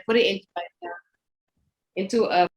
put it into a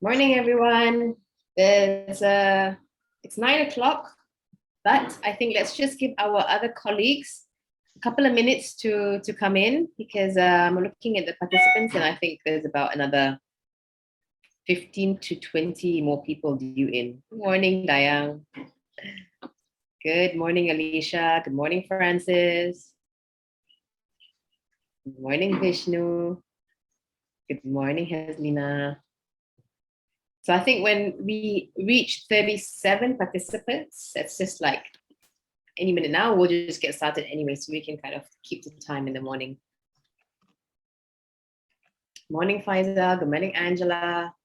morning, everyone. It's 9 o'clock, but I think let's just give our other colleagues a couple of minutes to come in because I'm looking at the participants and I think there's about another 15 to 20 more people due in. Good morning, Dayang. Good morning, Alicia. Good morning, Francis. Good morning, Vishnu. Good morning, Haslina. So I think when we reach 37 participants, it's just like any minute now, we'll just get started anyway, so we can kind of keep the time in the morning. Morning, Faiza. Good morning, Angela.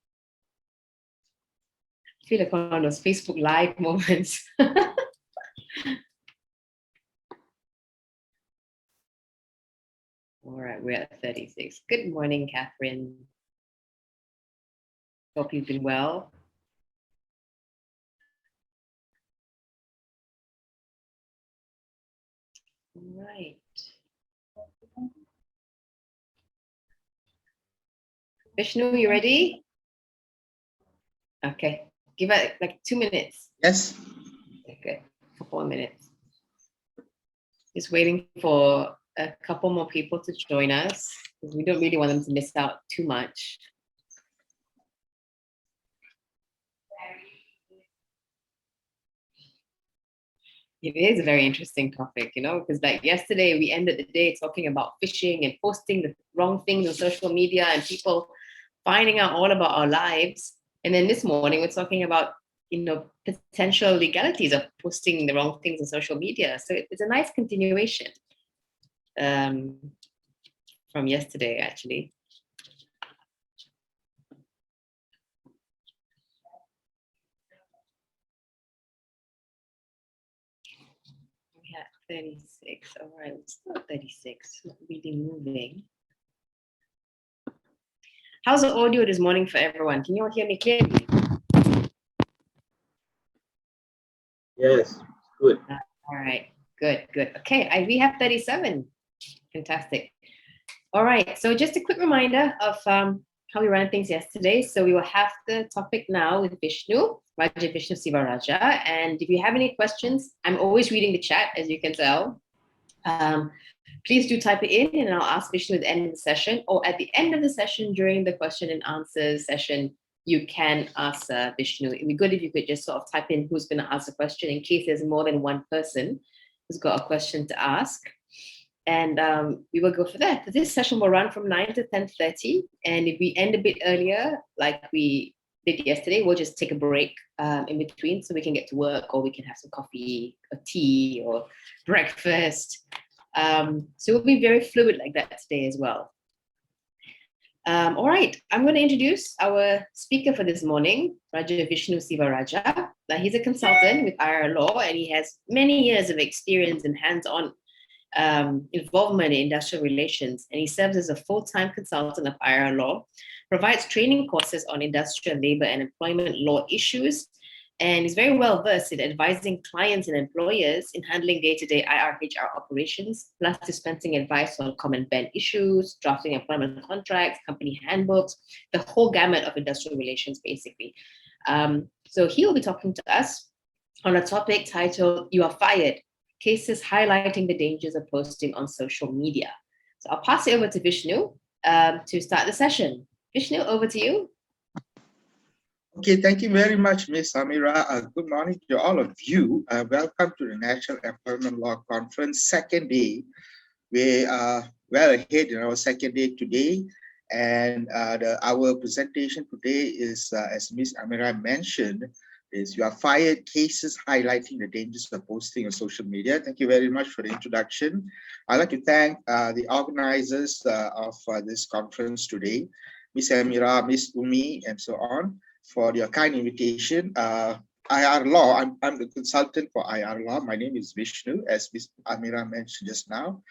I feel like one of those Facebook Live moments. All right, we're at 36. Good morning, Catherine. Hope you've been well. All right. Vishnu, you ready? Okay, give it like 2 minutes. Yes. Okay, good. A couple of minutes. Just waiting for a couple more people to join us because we don't really want them to miss out too much. It is a very interesting topic, you know, because like yesterday we ended the day talking about phishing and posting the wrong things on social media and people finding out all about our lives. And then this morning we're talking about, you know, potential legalities of posting the wrong things on social media. So it's a nice continuation from yesterday, actually. We had 36. All right, it's not 36. Not really moving. How's the audio this morning for everyone? Can you all hear me clearly? Yes, good. All right, good. Okay, we have 37. Fantastic. All right, so just a quick reminder of how we ran things yesterday. So we will have the topic now with Vishnu, Vishnu Sivarajah. And if you have any questions, I'm always reading the chat, as you can tell. Please do type it in and I'll ask Vishnu at the end of the session, or at the end of the session during the question and answers session, you can ask Vishnu. It'd be good if you could just sort of type in who's going to ask the question in case there's more than one person who's got a question to ask. And we will go for that. So this session will run from 9 to 10:30. And if we end a bit earlier, like we did yesterday, we'll just take a break in between so we can get to work, or we can have some coffee or tea or breakfast. So we'll be very fluid like that today as well. All right, I'm going to introduce our speaker for this morning, Raja Vishnu Sivarajah. Now, he's a consultant with IR Law, and he has many years of experience and hands-on involvement in industrial relations, and he serves as a full-time consultant of IR Law, provides training courses on industrial labor and employment law issues, and is very well versed in advising clients and employers in handling day-to-day IR/HR operations, plus dispensing advice on common bench issues, drafting employment contracts, company handbooks, the whole gamut of industrial relations, basically. So he will be talking to us on a topic titled "You Are Fired: Cases Highlighting the Dangers of Posting on Social Media." So I'll pass it over to Vishnu to start the session. Vishnu, over to you. Okay, thank you very much, Ms. Amira. Good morning to all of you. Welcome to the National Employment Law Conference, second day. We are well ahead in our second day today. And our presentation today is, as Ms. Amira mentioned, is "You Are Fired: Cases Highlighting the Dangers of Posting on Social Media." Thank you very much for the introduction. I'd like to thank the organizers of this conference today, Ms. Amira, Ms. Umi, and so on, for your kind invitation. IR Law, I'm the consultant for IR Law. My name is Vishnu, as Ms. Amira mentioned just now.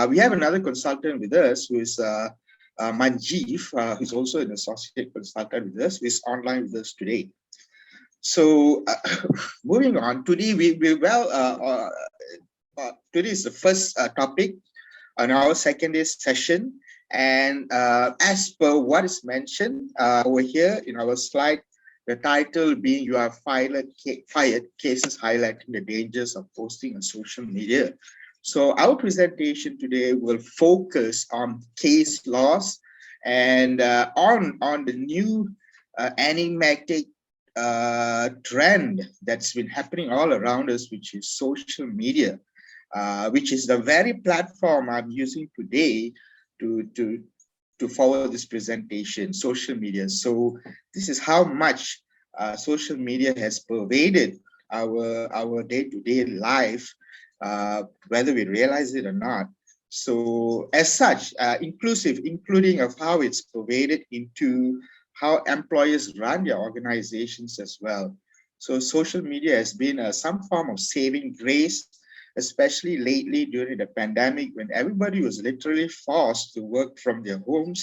We have another consultant with us who is Manjeev, who's also an associate consultant with us, who is online with us today. So moving on, today today is the first topic on our second day session. And as per what is mentioned over here in our slide, the title being "You Are Fired: Cases Highlighting the Dangers of Posting on Social Media." So our presentation today will focus on case laws and on the new enigmatic trend that's been happening all around us, which is social media, which is the very platform I'm using today to forward this presentation, social media. So this is how much social media has pervaded our day-to-day life, whether we realize it or not. So as such, including of how it's pervaded into how employers run their organizations as well. So social media has been some form of saving grace, especially lately during the pandemic, when everybody was literally forced to work from their homes,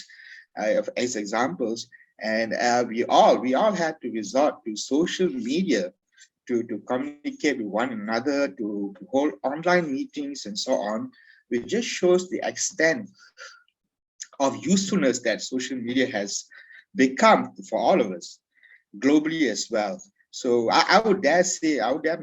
as examples. And we all had to resort to social media to communicate with one another, to hold online meetings and so on, which just shows the extent of usefulness that social media has become for all of us, globally as well. So I would dare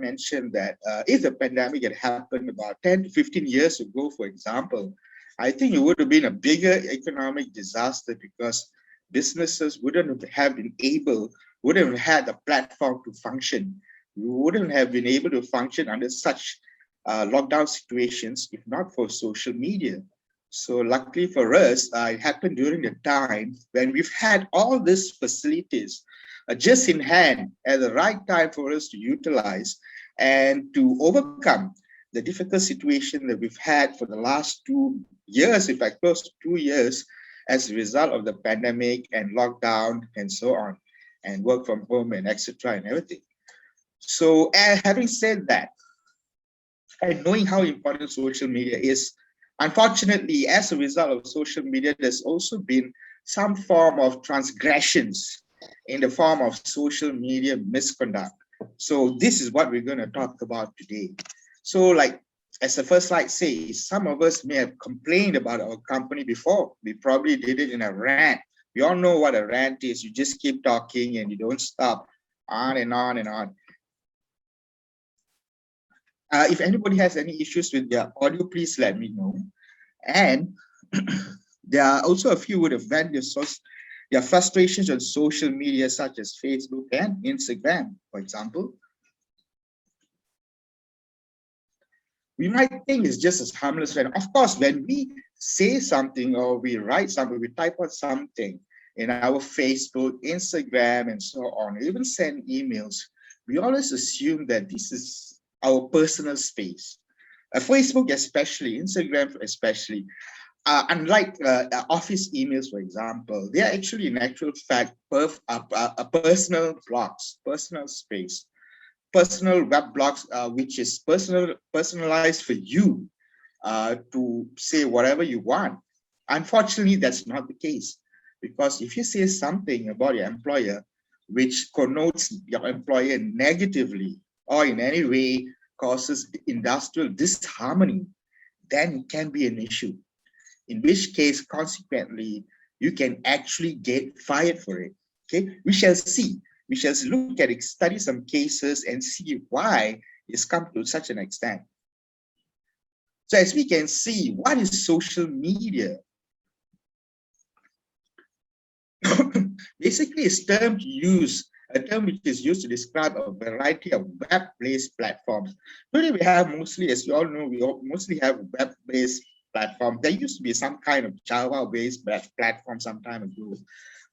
mention that if the pandemic had happened about 10 to 15 years ago, for example, I think it would have been a bigger economic disaster, because businesses wouldn't have had the platform to function. We wouldn't have been able to function under such lockdown situations if not for social media. So luckily for us, it happened during the time when we've had all these facilities just in hand at the right time for us to utilize and to overcome the difficult situation that we've had for the last 2 years, in fact, close to 2 years, as a result of the pandemic and lockdown and so on, and work from home and etc. and everything. So having said that, and knowing how important social media is. Unfortunately, as a result of social media, there's also been some form of transgressions in the form of social media misconduct. So this is what we're going to talk about today. So like, as the first slide says, some of us may have complained about our company before. We probably did it in a rant. We all know what a rant is. You just keep talking and you don't stop, on and on and on. If anybody has any issues with their audio, please let me know. And there are also a few who would have vent their frustrations on social media, such as Facebook and Instagram, for example. We might think it's just as harmless when, of course, when we say something or we write something, we type out something in our Facebook, Instagram, and so on, even send emails, we always assume that this is our personal space. Facebook especially, Instagram especially, unlike office emails, for example, they are actually in actual fact a personal blogs, personal space, personal web blogs, which is personalized for you to say whatever you want. Unfortunately, that's not the case, because if you say something about your employer which connotes your employer negatively or in any way causes industrial disharmony, then it can be an issue. In which case, consequently, you can actually get fired for it. Okay, we shall see. We shall look at it, study some cases and see why it's come to such an extent. So as we can see, what is social media? Basically, it's a term which is used to describe a variety of web-based platforms. Today we have mostly, as you all know, we mostly have web-based platforms. There used to be some kind of Java-based platform some time ago,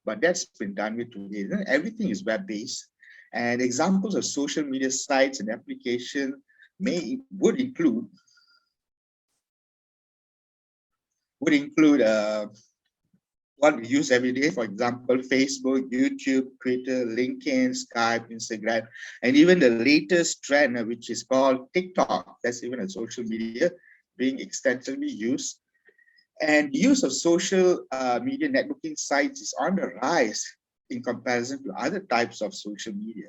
but that's been done with today. Everything is web-based, and examples of social media sites and applications would include what we use every day, for example, Facebook, YouTube, Twitter, LinkedIn, Skype, Instagram, and even the latest trend, which is called TikTok. That's even a social media being extensively used. And the use of social media networking sites is on the rise in comparison to other types of social media.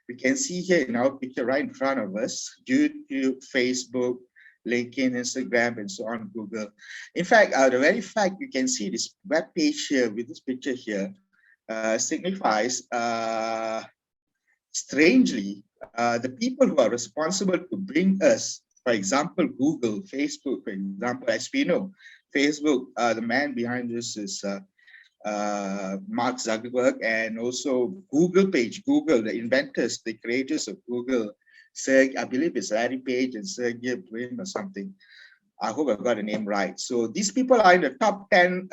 We can see here in our picture right in front of us, YouTube, Facebook, LinkedIn, Instagram, and so on, Google. In fact, the very fact you can see this web page here with this picture here signifies, strangely, the people who are responsible to bring us, for example, Google, Facebook, for example, as we know, Facebook, the man behind this is Mark Zuckerberg, and also Google, the inventors, the creators of Google, I believe it's Larry Page and Sergey Brin or something. I hope I got the name right. So these people are in the top 10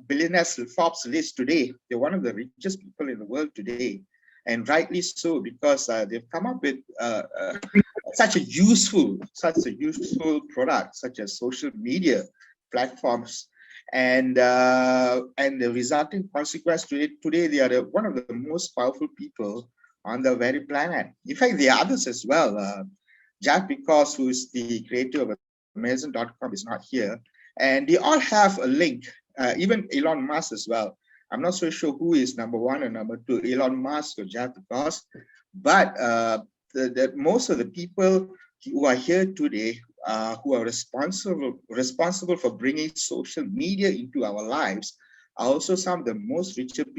billionaires Forbes list today. They're one of the richest people in the world today, and rightly so, because they've come up with such a useful product, such as social media platforms. And the resulting consequence today they are one of the most powerful people on the very planet. In fact, there are others as well. Jack Because, who is the creator of Amazon.com, is not here. And they all have a link, even Elon Musk as well. I'm not so sure who is number one or number two, Elon Musk or Jack Because, but most of the people who are here today, who are responsible for bringing social media into our lives, are also some of the most richest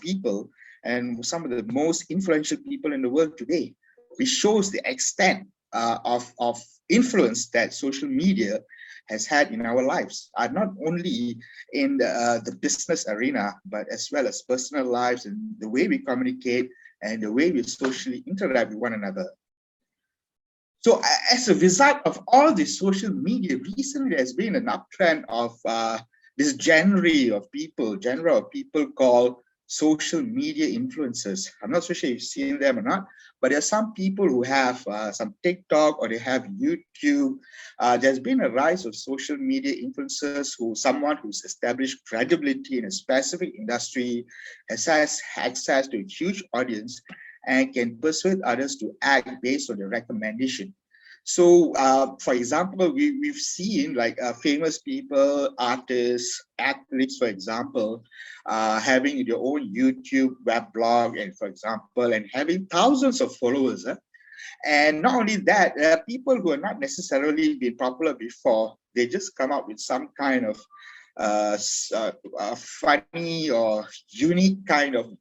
people, and some of the most influential people in the world today, which shows the extent of influence that social media has had in our lives, not only in the business arena, but as well as personal lives and the way we communicate and the way we socially interact with one another. So as a result of all this social media, recently there's been an uptrend of this genre of people called social media influencers. I'm not so sure if you've seen them or not, but there are some people who have some TikTok or they have YouTube. There's been a rise of social media influencers someone who's established credibility in a specific industry, has access to a huge audience, and can persuade others to act based on the recommendation. So, for example, we've seen like famous people, artists, athletes, for example, having their own YouTube web blog, and for example, and having thousands of followers. And not only that, there are people who are not necessarily been popular before. They just come up with some kind of funny or unique kind of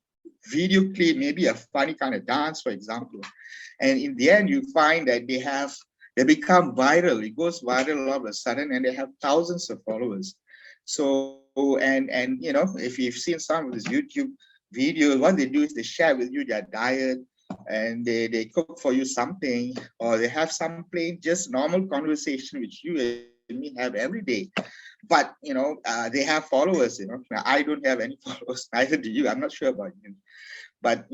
video clip, maybe a funny kind of dance, for example. And in the end, you find that they become viral. It goes viral all of a sudden, and they have thousands of followers. So, and if you've seen some of these YouTube videos, what they do is they share with you their diet, and they cook for you something, or they have some plain just normal conversation which you and me have every day. But they have followers. Now, I don't have any followers, neither do you. I'm not sure about you. But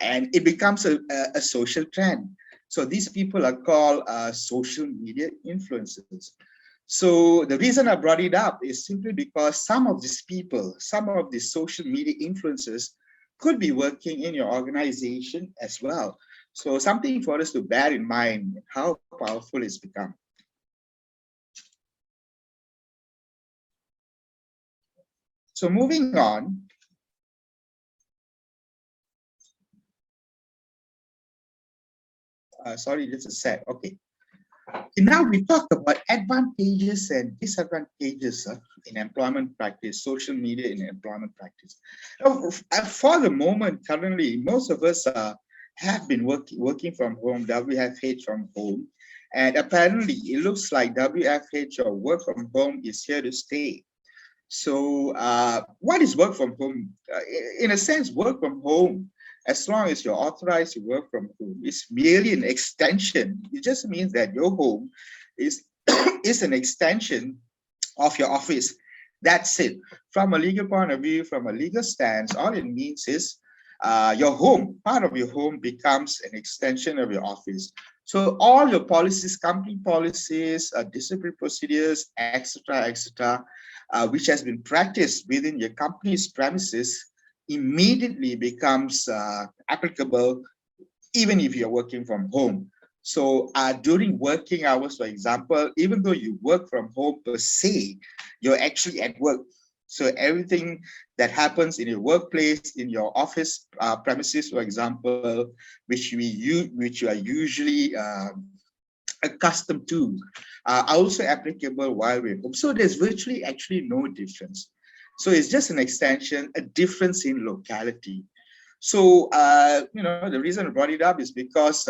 and it becomes a social trend. So these people are called social media influencers. So the reason I brought it up is simply because some of these people, some of these social media influencers could be working in your organization as well. So something for us to bear in mind how powerful it's become. So moving on, sorry, just a sec. Okay. Now we talk about advantages and disadvantages in employment practice, social media in employment practice. Now, for the moment, currently, most of us have been working from home, WFH from home, and apparently it looks like WFH or work from home is here to stay. So what is work from home? In a sense, work from home, as long as you're authorized to work from home, is merely an extension. It just means that your home is, is an extension of your office. That's it. From a legal point of view, from a legal stance, all it means is your home, part of your home becomes an extension of your office. So all your policies, company policies, discipline procedures, etc., etc., which has been practiced within your company's premises, immediately becomes applicable even if you're working from home. So during working hours, for example, even though you work from home per se, you're actually at work. So everything that happens in your workplace, in your office premises, for example, which you are usually accustomed to, are also applicable while we're home. So there's virtually actually no difference. So it's just an extension, a difference in locality. So, the reason I brought it up is because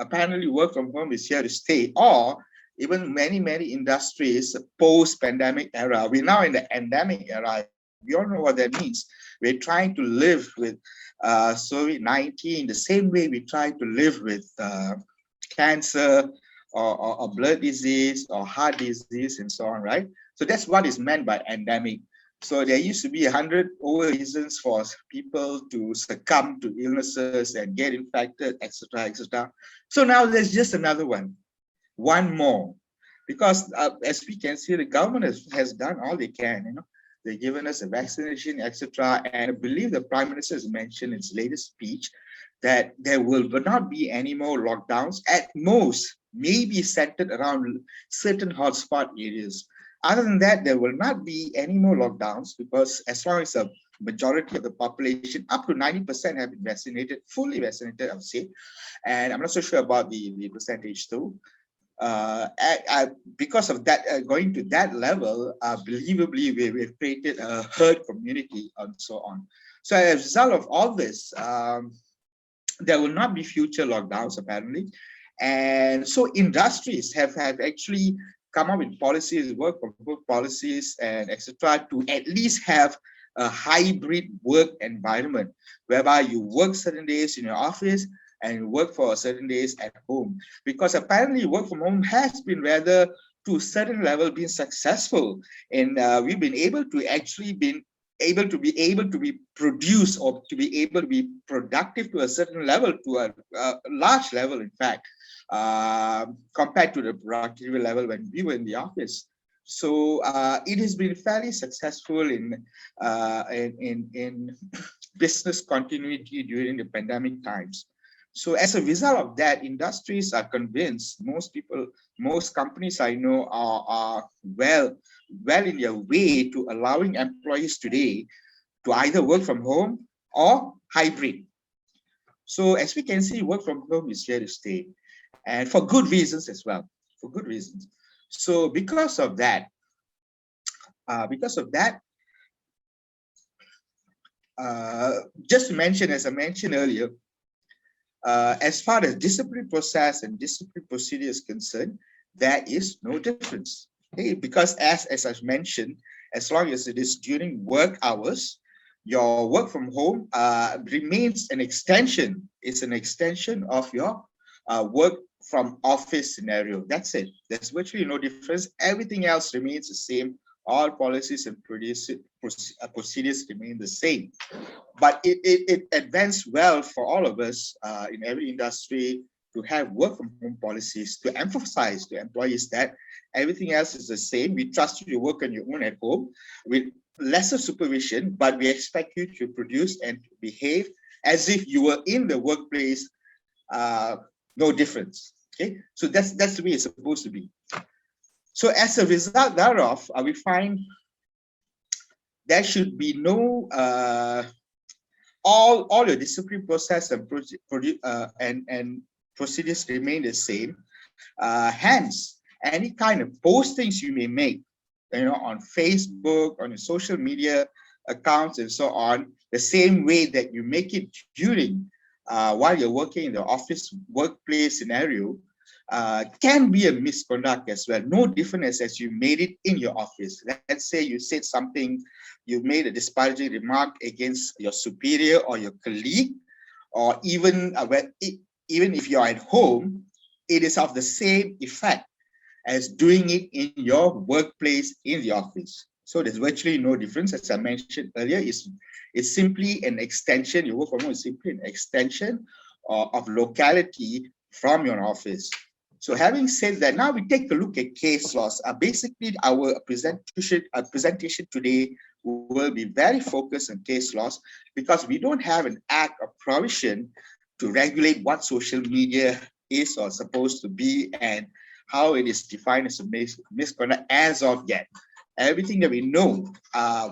apparently work from home is here to stay, or even many industries post-pandemic era. We're now in the endemic era. We all know what that means. We're trying to live with COVID-19 the same way we try to live with cancer or blood disease or heart disease and so on, right? So that's what is meant by endemic. So there used to be 100 over reasons for people to succumb to illnesses and get infected, etc., etc. So now there's just another one more, because as we can see, the government has done all they can. They've given us a vaccination, etc. And I believe the Prime Minister has mentioned in his latest speech that there will not be any more lockdowns. At most, maybe centered around certain hotspot areas. Other than that, there will not be any more lockdowns, because as long as a majority of the population, up to 90%, have been vaccinated, fully vaccinated, I would say. And I'm not so sure about the percentage though. Because of that, going to that level, believably, we've created a herd community and so on. So as a result of all this, there will not be future lockdowns, apparently. And so industries have actually come up with policies, work from home policies, and etc., to at least have a hybrid work environment whereby you work certain days in your office and work for certain days at home. Because apparently work from home has been rather, to a certain level, been successful. And we've been able to actually be produced, or to be able to be productive to a certain level, to a large level, in fact, compared to the productivity level when we were in the office. So it has been fairly successful in business continuity during the pandemic times. So as a result of that, industries are convinced, most companies I know are well in their way to allowing employees today to either work from home or hybrid. So as we can see, work from home is here to stay, and for good reasons as well, for good reasons. So because of that, just to mention, as I mentioned earlier, as far as discipline process and discipline procedure is concerned, there is no difference. Okay, because as I've mentioned, as long as it is during work hours, your work from home remains an extension. It's an extension of your work from office scenario. That's it. There's virtually no difference. Everything else remains the same. All policies and procedures remain the same. But it advanced well for all of us in every industry to have work from home policies to emphasize to employees that everything else is the same. We trust you to work on your own at home with lesser supervision, but we expect you to produce and to behave as if you were in the workplace, no difference. Okay, so that's the way it's supposed to be. So as a result thereof, we find there should be no all your discipline process and procedures remain the same. Hence, any kind of postings you may make, on Facebook, on your social media accounts, and so on, the same way that you make it during while you're working in the office workplace scenario, can be a misconduct as well. No different as you made it in your office. Let's say you said something, you made a disparaging remark against your superior or your colleague, or even if you're at home, it is of the same effect as doing it in your workplace in the office. So there's virtually no difference. As I mentioned earlier, it's simply an extension. Your work from home is simply an extension of locality from your office. So having said that, now we take a look at case laws. Basically, our presentation today will be very focused on case laws because we don't have an act or provision to regulate what social media is or supposed to be and how it is defined as a misconduct as of yet. Everything that we know,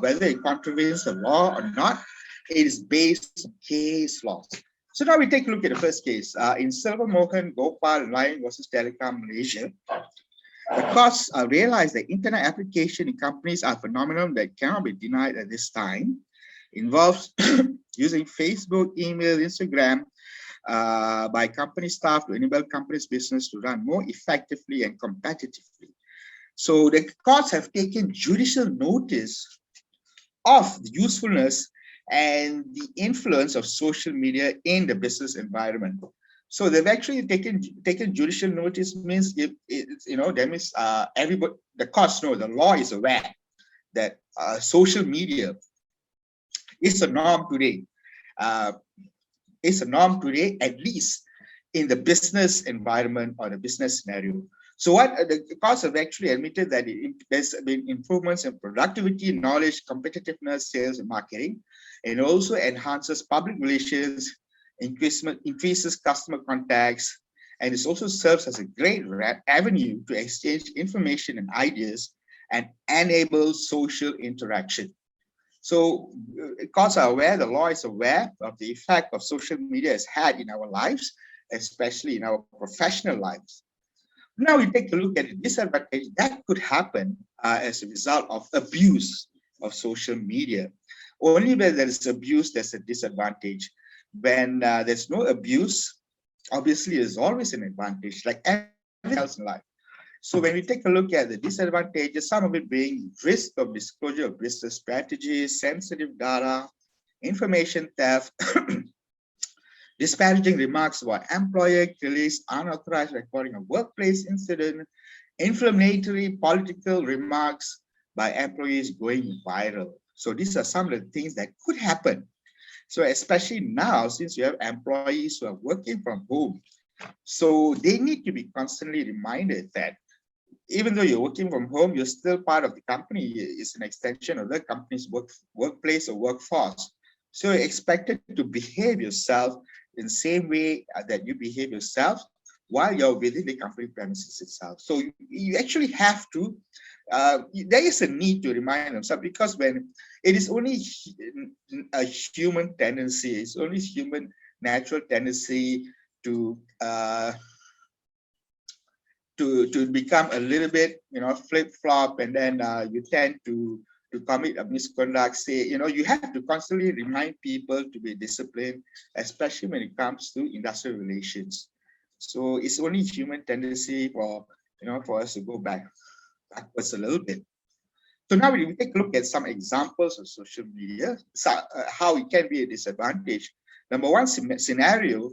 whether it contravenes the law or not, it is based on case laws. So now we take a look at the first case. In Silver Mohan Gopal Lion versus Telecom Malaysia, the courts realized that internet application in companies are a phenomenon that cannot be denied at this time. Involves using Facebook, email, Instagram by company staff to enable companies' business to run more effectively and competitively. So the courts have taken judicial notice of the usefulness and the influence of social media in the business environment. So they've actually taken judicial notice. Means that means everybody, the courts know, the law is aware that social media is a norm today. At least in the business environment or the business scenario. So what the courts have actually admitted that there's been improvements in productivity, knowledge, competitiveness, sales, and marketing, and also enhances public relations, increases customer contacts, and it also serves as a great avenue to exchange information and ideas and enable social interaction. So courts are aware, the law is aware of the effect of social media has had in our lives, especially in our professional lives. Now we take a look at the disadvantage that could happen as a result of abuse of social media. Only when there is abuse, there's a disadvantage. When there's no abuse, obviously there's always an advantage, like everything else in life. So when we take a look at the disadvantages, some of it being risk of disclosure of business strategies, sensitive data, information theft, disparaging remarks about employer, release unauthorized recording of workplace incident, inflammatory political remarks by employees going viral. So these are some of the things that could happen. So especially now, since you have employees who are working from home, so they need to be constantly reminded that even though you're working from home, you're still part of the company. It's an extension of the company's workplace or workforce. So you're expected to behave yourself in the same way that you behave yourself while you're within the company premises itself. So you actually have to, there is a need to remind themselves, because when it is only a human tendency, it's only human natural tendency to to become a little bit, flip-flop, and then you tend to commit a misconduct. Say, you have to constantly remind people to be disciplined, especially when it comes to industrial relations. So it's only human tendency for for us to go backwards a little bit. So now we take a look at some examples of social media, how it can be a disadvantage. Number one scenario,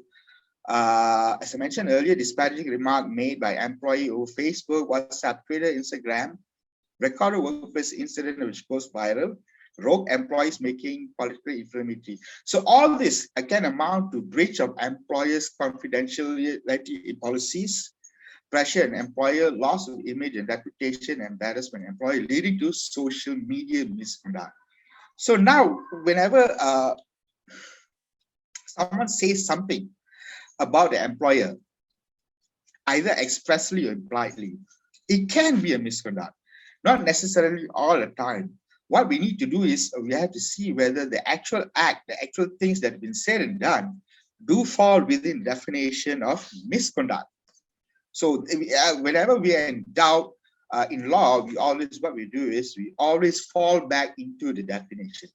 as I mentioned earlier, disparaging remark made by employee over Facebook, WhatsApp, Twitter, Instagram, recorded workplace incident which goes viral, rogue employees making political inflammatory. So all this can amount to breach of employers' confidentiality policies, pressure an employer, loss of image and reputation, embarrassment employee, leading to social media misconduct. So now, whenever someone says something about the employer, either expressly or impliedly, it can be a misconduct, not necessarily all the time. What we need to do is we have to see whether the actual act, the actual things that have been said and done do fall within definition of misconduct. So whenever we are in doubt in law, what we do is we always fall back into the definition.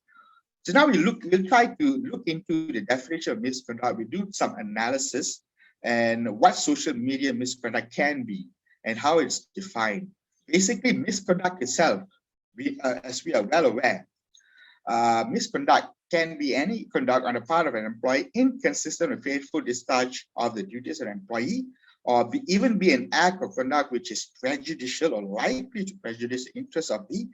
So now we'll try to look into the definition of misconduct. We do some analysis and what social media misconduct can be and how it's defined. Basically, misconduct itself, as we are well aware, misconduct can be any conduct on the part of an employee inconsistent with faithful discharge of the duties of an employee, or even be an act of conduct which is prejudicial or likely to prejudice the interests of the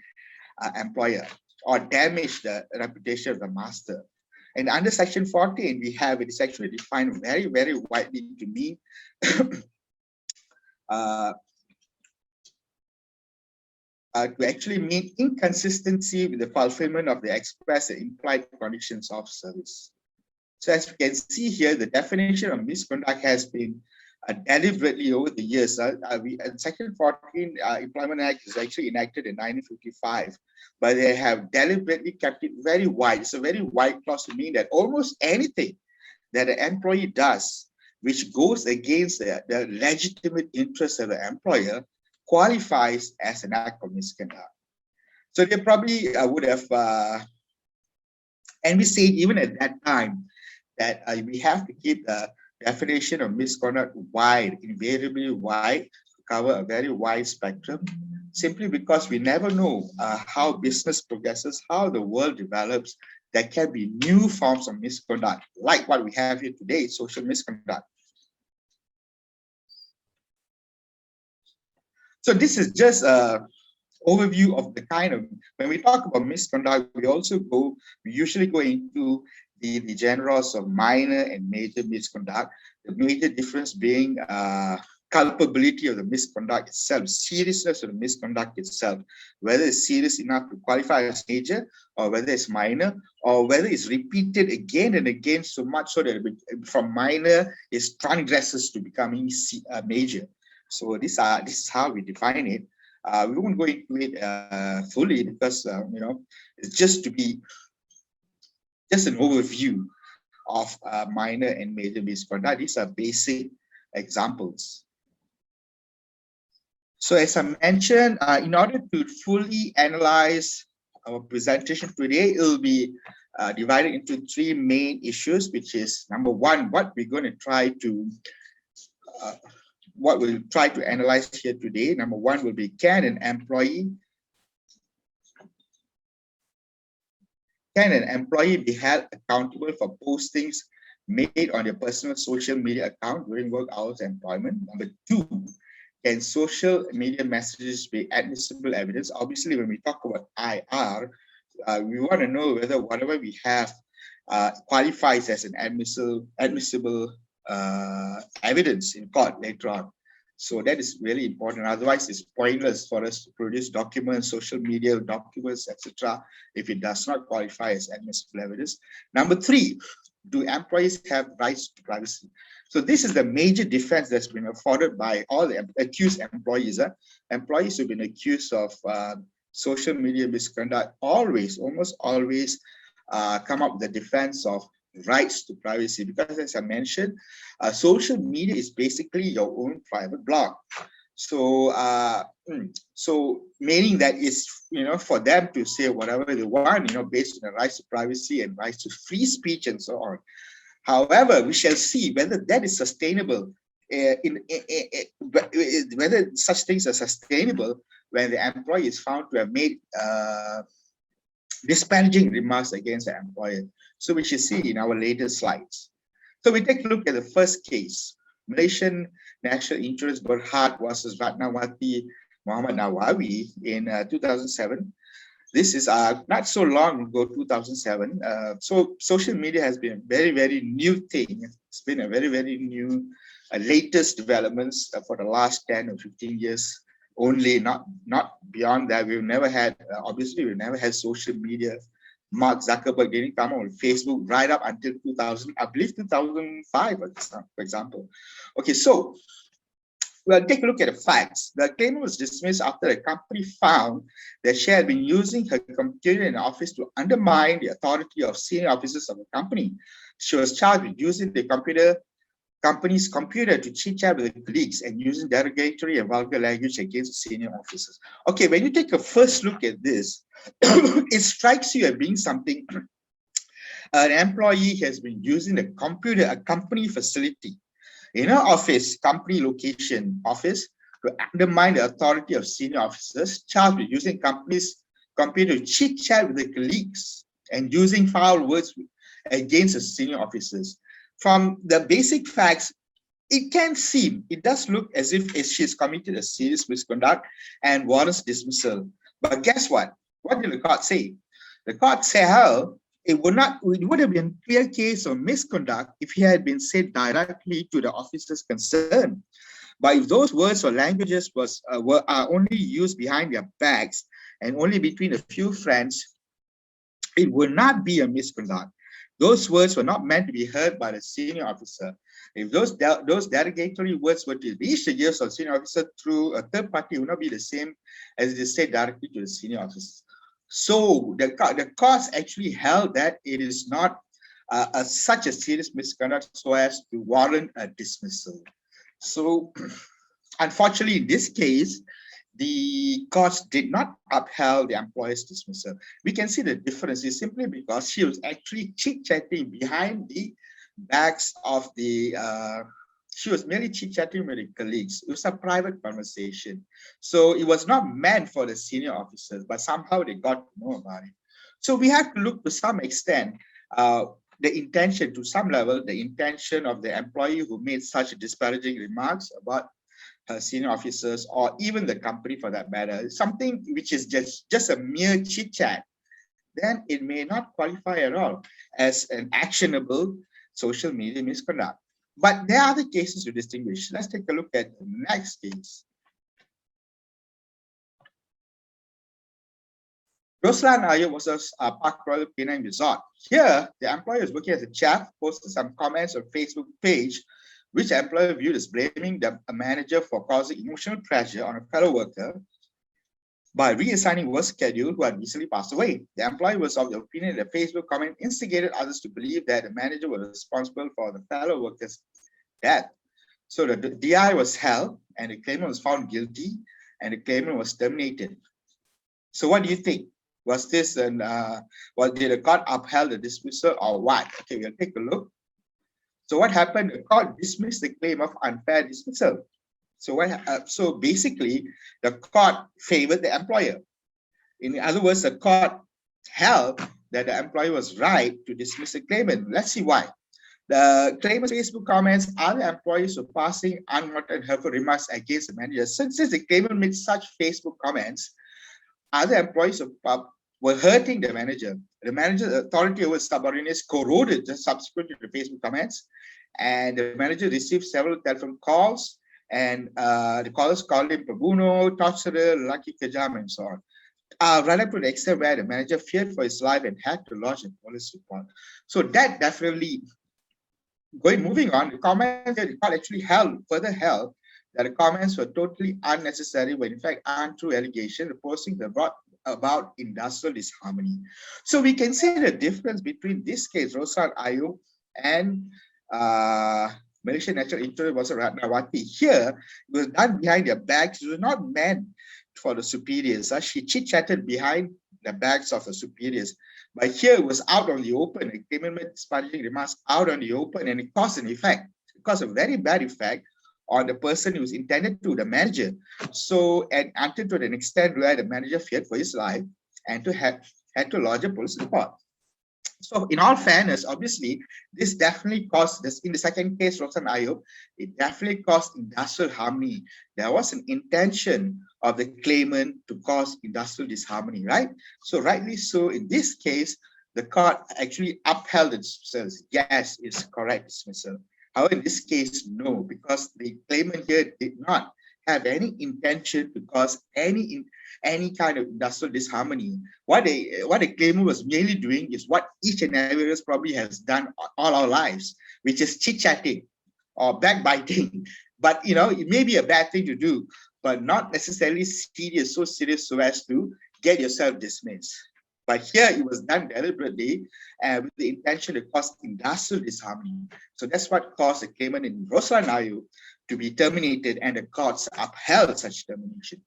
employer or damage the reputation of the master. And under Section 14, we have it is actually defined very, very widely to mean to actually mean inconsistency with the fulfillment of the express and implied conditions of service. So as we can see here, the definition of misconduct has been deliberately over the years. Section 14 Employment Act is actually enacted in 1955, but they have deliberately kept it very wide. It's a very wide clause to mean that almost anything that an employee does which goes against the legitimate interests of the employer qualifies as an act of misconduct. So they probably would have, and we say even at that time that we have to keep the definition of misconduct wide, invariably wide, to cover a very wide spectrum, simply because we never know how business progresses, how the world develops. There can be new forms of misconduct, like what we have here today, social misconduct. So this is just an overview of the kind of, when we talk about misconduct, we usually go into the genres of minor and major misconduct. The major difference being culpability of the misconduct itself, seriousness of the misconduct itself, whether it's serious enough to qualify as major, or whether it's minor, or whether it's repeated again and again so much so that from minor it transgresses to becoming major. So this is how we define it. We won't go into it fully because it's just to be just an overview of minor and major misconduct. These are basic examples. So as I mentioned, in order to fully analyze our presentation today, it will be divided into three main issues, which is number one, what we'll try to analyze here today. Number one will be, can an employee be held accountable for postings made on their personal social media account during work hours of employment? Number two, can social media messages be admissible evidence? Obviously, when we talk about IR, we want to know whether whatever we have qualifies as an admissible evidence in court later on. So that is really important. Otherwise, it's pointless for us to produce documents, social media documents, etc., if it does not qualify as admissible evidence. Number three, do employees have rights to privacy? So this is the major defense that's been afforded by all the accused employees. Employees who've been accused of social media misconduct almost always come up with the defense of rights to privacy, because as I mentioned, social media is basically your own private blog. So so meaning that it's, for them to say whatever they want, based on the rights to privacy and rights to free speech and so on. However, we shall see whether that is sustainable, whether such things are sustainable when the employee is found to have made disparaging remarks against the employer. So we should see in our later slides. So we take a look at the first case. Malaysian National Insurance Berhad versus Ratnawati Muhammad Nawawi in 2007. This is not so long ago, 2007. So social media has been a very, very new thing. It's been a very, very new, latest developments for the last 10 or 15 years only, not beyond that. We've never had, obviously, we've never had social media. Mark Zuckerberg didn't come on Facebook right up until 2000, I believe 2005, for example. Okay, so well, take a look at the facts. The claimant was dismissed after a company found that she had been using her computer in the office to undermine the authority of senior officers of the company. She was charged with using the company's computer to chit-chat with the colleagues and using derogatory and vulgar language against senior officers. Okay, when you take a first look at this, it strikes you as being something. An employee has been using a computer, a company facility, in her office, company location office, to undermine the authority of senior officers, charged with using company's computer to chit-chat with the colleagues and using foul words against the senior officers. From the basic facts, it does look as if she's committed a serious misconduct and warrants dismissal. But guess what? What did the court say? The court said, it would have been a clear case of misconduct if he had been said directly to the officers concerned. But if those words or languages are only used behind their backs and only between a few friends, it would not be a misconduct. Those words were not meant to be heard by the senior officer. If those derogatory words were to reach the ears of the senior officer through a third party, it would not be the same as they said directly to the senior officer. So the court actually held that it is not such a serious misconduct so as to warrant a dismissal. So unfortunately, in this case, the courts did not upheld the employer's dismissal. We can see the difference is simply because she was actually chit-chatting behind the backs of the, she was merely chit-chatting with the colleagues. It was a private conversation. So it was not meant for the senior officers, but somehow they got to know about it. So we have to look to some extent, the intention, to some level, the intention of the employee who made such disparaging remarks about senior officers, or even the company for that matter, something which is just a mere chit chat, then it may not qualify at all as an actionable social media misconduct. But there are other cases to distinguish. Let's take a look at the next case. Roslan Ayer versus Park Royal Penang Resort. Here, the employer is working as a chef, posted some comments on Facebook page, which employer viewed as blaming the manager for causing emotional pressure on a fellow worker by reassigning work schedule who had recently passed away. The employee was of the opinion that Facebook comment instigated others to believe that the manager was responsible for the fellow worker's death. So the DI was held and the claimant was found guilty and the claimant was terminated. So what do you think? Was this did the court upheld the dismissal or what? Okay, we'll take a look. So what happened? The court dismissed the claim of unfair dismissal. So basically, the court favored the employer. In other words, the court held that the employer was right to dismiss the claimant. Let's see why. The claimant's Facebook comments, other employees were passing unwanted and hurtful remarks against the manager. Since the claimant made such Facebook comments, other employees were hurting the manager. The manager's authority over subordinates corroded just subsequent to the Facebook comments, and the manager received several telephone calls, and the callers called him Pabuno, torturer, lucky kejam, and so on. right up to the extent where the manager feared for his life and had to lodge a police report. So that definitely, moving on, the comments that the court actually further held that the comments were totally unnecessary, when in fact untrue allegation reporting about industrial disharmony. So we can see the difference between this case, Roshan Ayub, and uh, Malaysian Natural Insurance was Ratnawati. Here, it was done behind their backs. It was not meant for the superiors. She chit-chatted behind the backs of the superiors. But here it was out on the open. The claimant made disparaging remarks out on the open, and it caused an effect. It caused a very bad effect on the person who was intended to, the manager. So, and until to an extent where the manager feared for his life and had to lodge a police report. So in all fairness, obviously, this definitely caused this. In the second case, Roshan Ayub, it definitely caused industrial harmony. There was an intention of the claimant to cause industrial disharmony, right? So rightly so, in this case, the court actually upheld the dismissal. Yes, it's correct dismissal. However, in this case, no, because the claimant here did not have any intention to cause any kind of industrial disharmony. What the claimant was merely doing is what each and every of us probably has done all our lives, which is chit-chatting or backbiting. But it may be a bad thing to do, but not necessarily serious, so serious so as to get yourself dismissed. But here it was done deliberately and with the intention to cause industrial disharmony. So that's what caused the claimant in Roslan Ayu to be terminated, and the courts upheld such termination.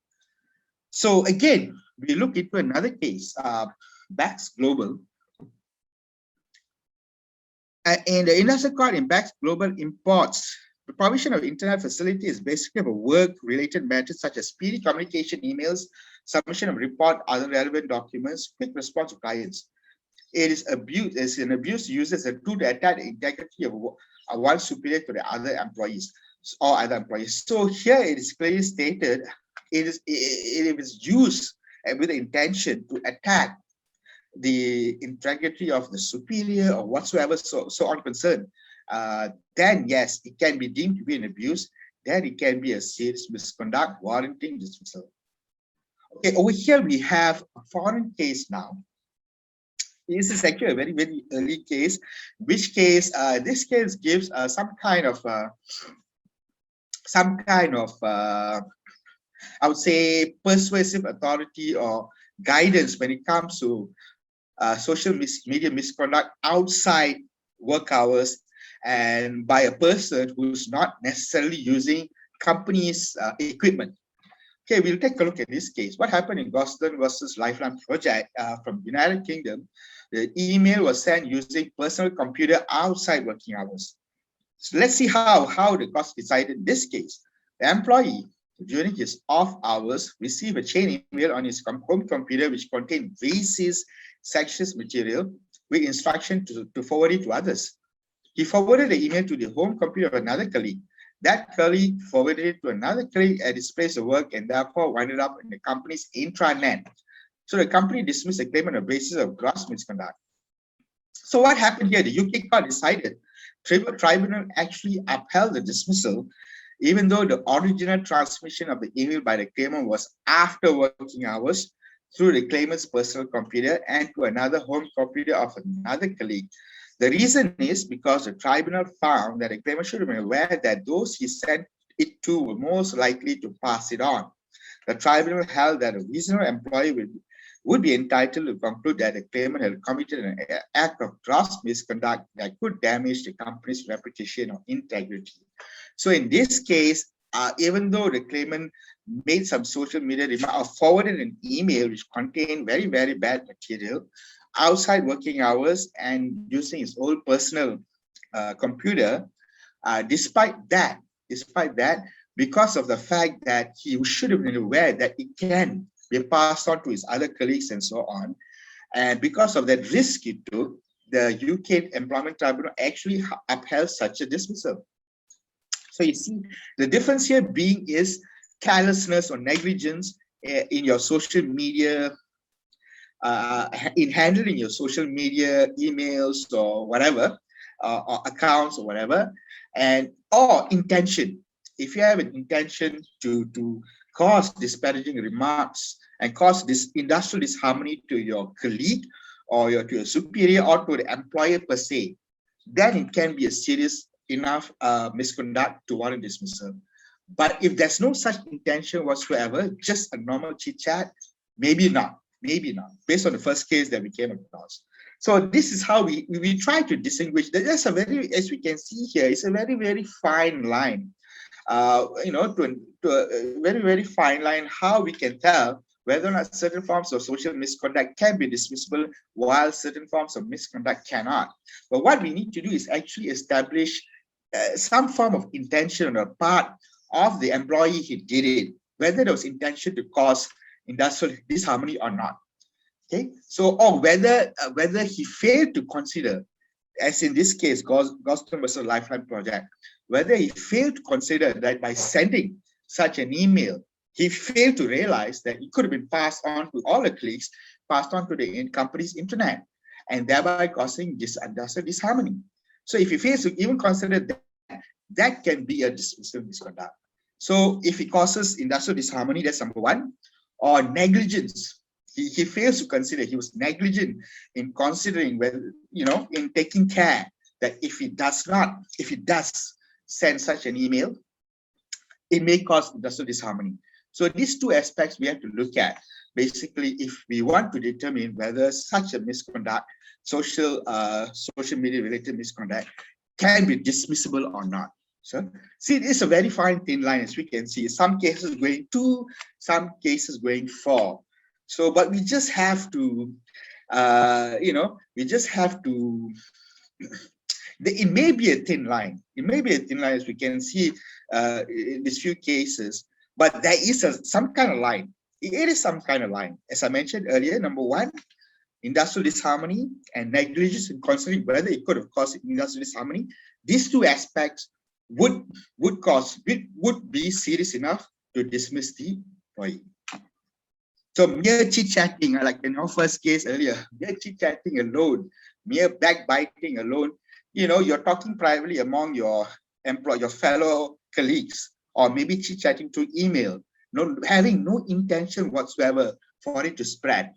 So again, we look into another case, Bax Global. And the industrial court in Bax Global imports the provision of internet facility is basically for work-related matters such as speedy communication, emails, submission of report, other relevant documents, quick response to clients. It is abuse. It's an abuse used as a tool to attack the integrity of one superior to the other employees or other employees. So here it is clearly stated it is used with the intention to attack the integrity of the superior or whatsoever so on concerned. Then yes, it can be deemed to be an abuse. Then it can be a serious misconduct warranting dismissal. Okay, over here we have a foreign case now. This is actually a very, very early case, which case this case gives some kind of I would say persuasive authority or guidance when it comes to social media misconduct outside work hours and by a person who's not necessarily using company's equipment. Okay, we'll take a look at this case. What happened in Gosden versus Lifeline Project from United Kingdom? The email was sent using personal computer outside working hours. So let's see how the court decided this case. The employee, during his off hours, received a chain email on his home computer which contained racist, sexist material with instruction to forward it to others. He forwarded the email to the home computer of another colleague. That colleague forwarded it to another colleague at his place of work and therefore wound up in the company's intranet. So the company dismissed the claim on the basis of gross misconduct. So what happened here? The UK court decided, tribunal actually upheld the dismissal, even though the original transmission of the email by the claimant was after working hours through the claimant's personal computer and to another home computer of another colleague. The reason is because the tribunal found that the claimant should have been aware that those he sent it to were most likely to pass it on. The tribunal held that a reasonable employee would be entitled to conclude that the claimant had committed an act of gross misconduct that could damage the company's reputation or integrity. So in this case, even though the claimant made some social media remark or forwarded an email which contained very, very bad material outside working hours and using his own personal computer, despite that, because of the fact that he should have been aware that it can be passed on to his other colleagues and so on, and because of that risk he took, the UK Employment Tribunal actually upheld such a dismissal. So you see, the difference here being is carelessness or negligence in your social media, in handling your social media emails or whatever, or accounts or whatever, or intention. If you have an intention to cause disparaging remarks and cause this industrial disharmony to your colleague or to your superior or to the employer per se, then it can be a serious enough misconduct to warrant dismissal. But if there's no such intention whatsoever, just a normal chit chat, maybe not, based on the first case that we came across. So this is how we try to distinguish. There's a very, as we can see here, it's a very, very fine line. To a very, very fine line how we can tell whether or not certain forms of social misconduct can be dismissible while certain forms of misconduct cannot. But what we need to do is actually establish some form of intention on the part of the employee who did it, whether there was intention to cause industrial disharmony or not. Okay, so or whether he failed to consider, as in this case, Goston versus Lifeline Project, whether he failed to consider that by sending such an email, he failed to realize that it could have been passed on to all the colleagues, passed on to the company's internet, and thereby causing industrial disharmony. So if he fails to even consider that, that can be a dismissal misconduct. So if it causes industrial disharmony, that's number one, or negligence. He fails to consider, he was negligent in considering whether, in taking care that if he does send such an email, it may cause industrial disharmony. So these two aspects we have to look at, basically, if we want to determine whether such a misconduct, social media related misconduct, can be dismissible or not. So see, it's a very fine thin line, as we can see. Some cases going 2, some cases going 4. So, but we just have to, it may be a thin line. It may be a thin line, as we can see in these few cases, but there is some kind of line. It is some kind of line. As I mentioned earlier, number one, industrial disharmony and negligence in considering whether it could have caused industrial disharmony. These two aspects would be serious enough to dismiss the employee. So mere chit-chatting, like in our first case earlier, mere chit-chatting alone, mere backbiting alone, you're talking privately among your fellow colleagues, or maybe chit-chatting through email, having no intention whatsoever for it to spread.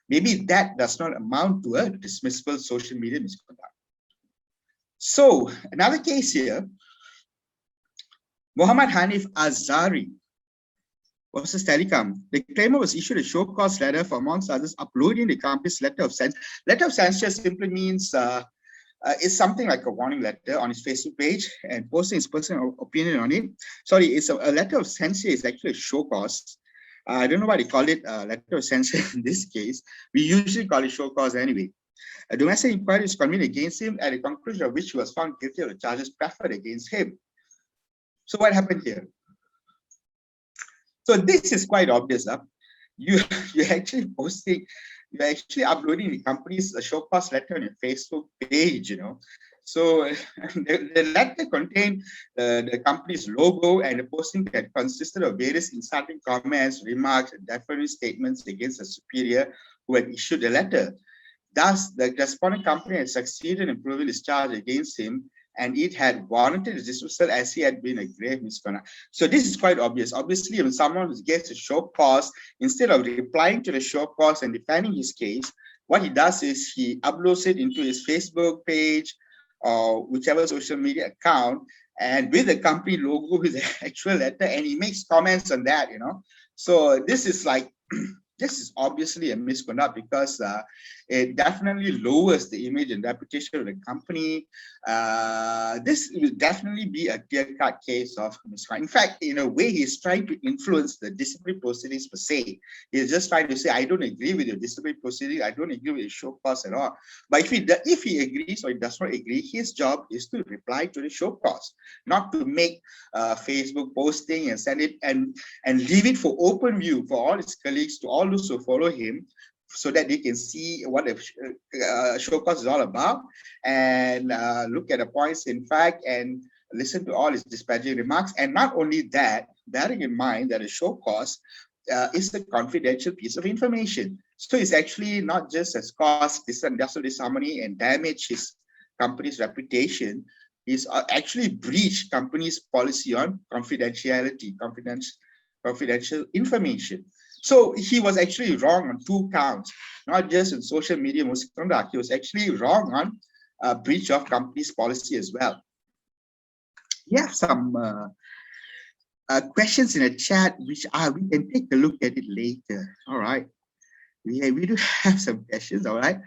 Maybe that does not amount to a dismissible social media misconduct. So another case here, Muhammad Hanif Azari versus Telecom. The claimant was issued a show cause letter for, amongst others, uploading the company's letter of censure. Letter of censure simply means it's something like a warning letter on his Facebook page and posting his personal opinion on it. Sorry, it's a letter of censure is actually a show cause. I don't know why they call it a letter of censure in this case. We usually call it show cause anyway. A domestic inquiry was convened against him, at the conclusion of which he was found guilty of the charges preferred against him. So what happened here? So this is quite obvious. You're actually uploading the company's show cause letter on your Facebook page, So the letter contained the company's logo, and the posting had consisted of various insulting comments, remarks, and defamatory statements against the superior who had issued the letter. Thus, the respondent company had succeeded in proving his charge against him, and it had warranted his dismissal as he had been a grave misconduct. So this is quite obvious. Obviously, when someone gets a show cause, instead of replying to the show cause and defending his case, what he does is he uploads it into his Facebook page or whichever social media account, and with the company logo, with the actual letter, and he makes comments on that, So this is like, this is obviously a misconduct because it definitely lowers the image and reputation of the company. This will definitely be a clear-cut case of misconduct. In fact, in a way, he's trying to influence the disciplinary proceedings per se. He's just trying to say, I don't agree with your disciplinary proceeding. I don't agree with your show cause at all. But if he agrees or he does not agree, his job is to reply to the show cause, not to make Facebook posting and send it and leave it for open view for all his colleagues, to all those who follow him, so that they can see what the show cause is all about and look at the points in fact and listen to all his disparaging remarks. And not only that, bearing in mind that a show cause is a confidential piece of information. So it's actually not just has caused industrial disharmony and damage his company's reputation, it's actually breached company's policy on confidentiality, confidential information. So he was actually wrong on 2 counts, not just in social media misconduct. He was actually wrong on breach of company's policy as well. We have some questions in the chat, which we can take a look at it later. All right. We do have some questions. All right.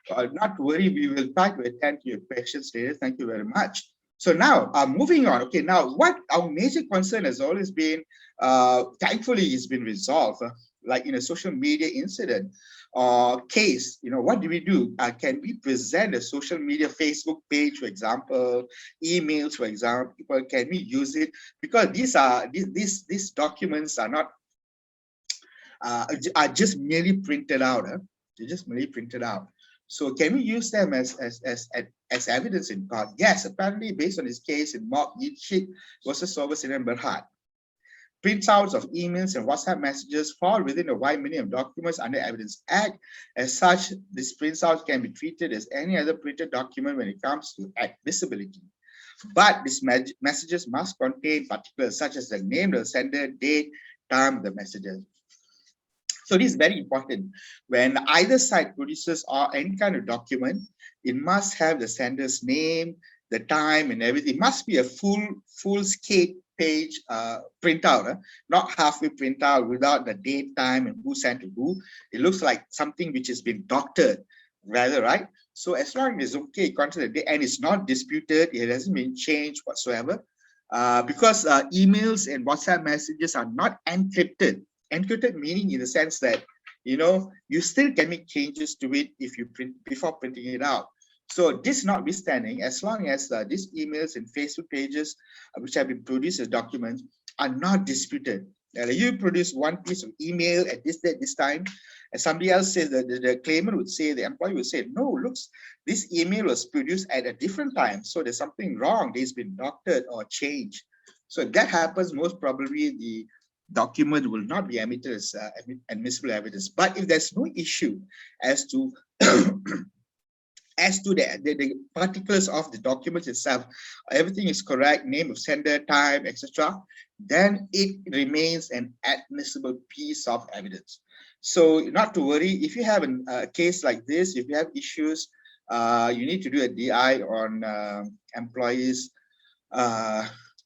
Not to worry, we will try to attend to your questions later. Thank you very much. So now, moving on. Okay, now what our major concern has always been, thankfully, it's been resolved. Like in a social media incident or case, what do we do? Can we present a social media Facebook page, for example, emails, for example? Can we use it? Because these documents are not are just merely printed out. They're just merely printed out. So can we use them as evidence in court? Yes, apparently based on this case in Mok Yitchik versus Sobersin and Berhad. Printouts of emails and WhatsApp messages fall within the wide meaning of documents under Evidence Act. As such, these printouts can be treated as any other printed document when it comes to admissibility. But these messages must contain particulars such as the name of the sender, date, time of the messages. So this is very important. When either side produces or any kind of document, it must have the sender's name, the time, and everything. It must be a full scale page printout, not halfway printout without the date, time, and who sent to who. It looks like something which has been doctored, rather, right? So as long as it's okay, according to the date, and it's not disputed, it hasn't been changed whatsoever, because emails and WhatsApp messages are not encrypted. Encrypted meaning in the sense that you still can make changes to it if you print before printing it out. So this notwithstanding, as long as these emails and Facebook pages which have been produced as documents are not disputed. Now, you produce one piece of email at this date, this time, and somebody else says that the claimant would say, the employee would say, no, looks, this email was produced at a different time, so there's something wrong. It's been doctored or changed. So if that happens, most probably the document will not be admitted as admissible evidence. But if there's no issue as to the particulars of the document itself, everything is correct, name of sender, time, etc., then it remains an admissible piece of evidence. So not to worry, if you have a case like this, if you have issues, you need to do a DI on employees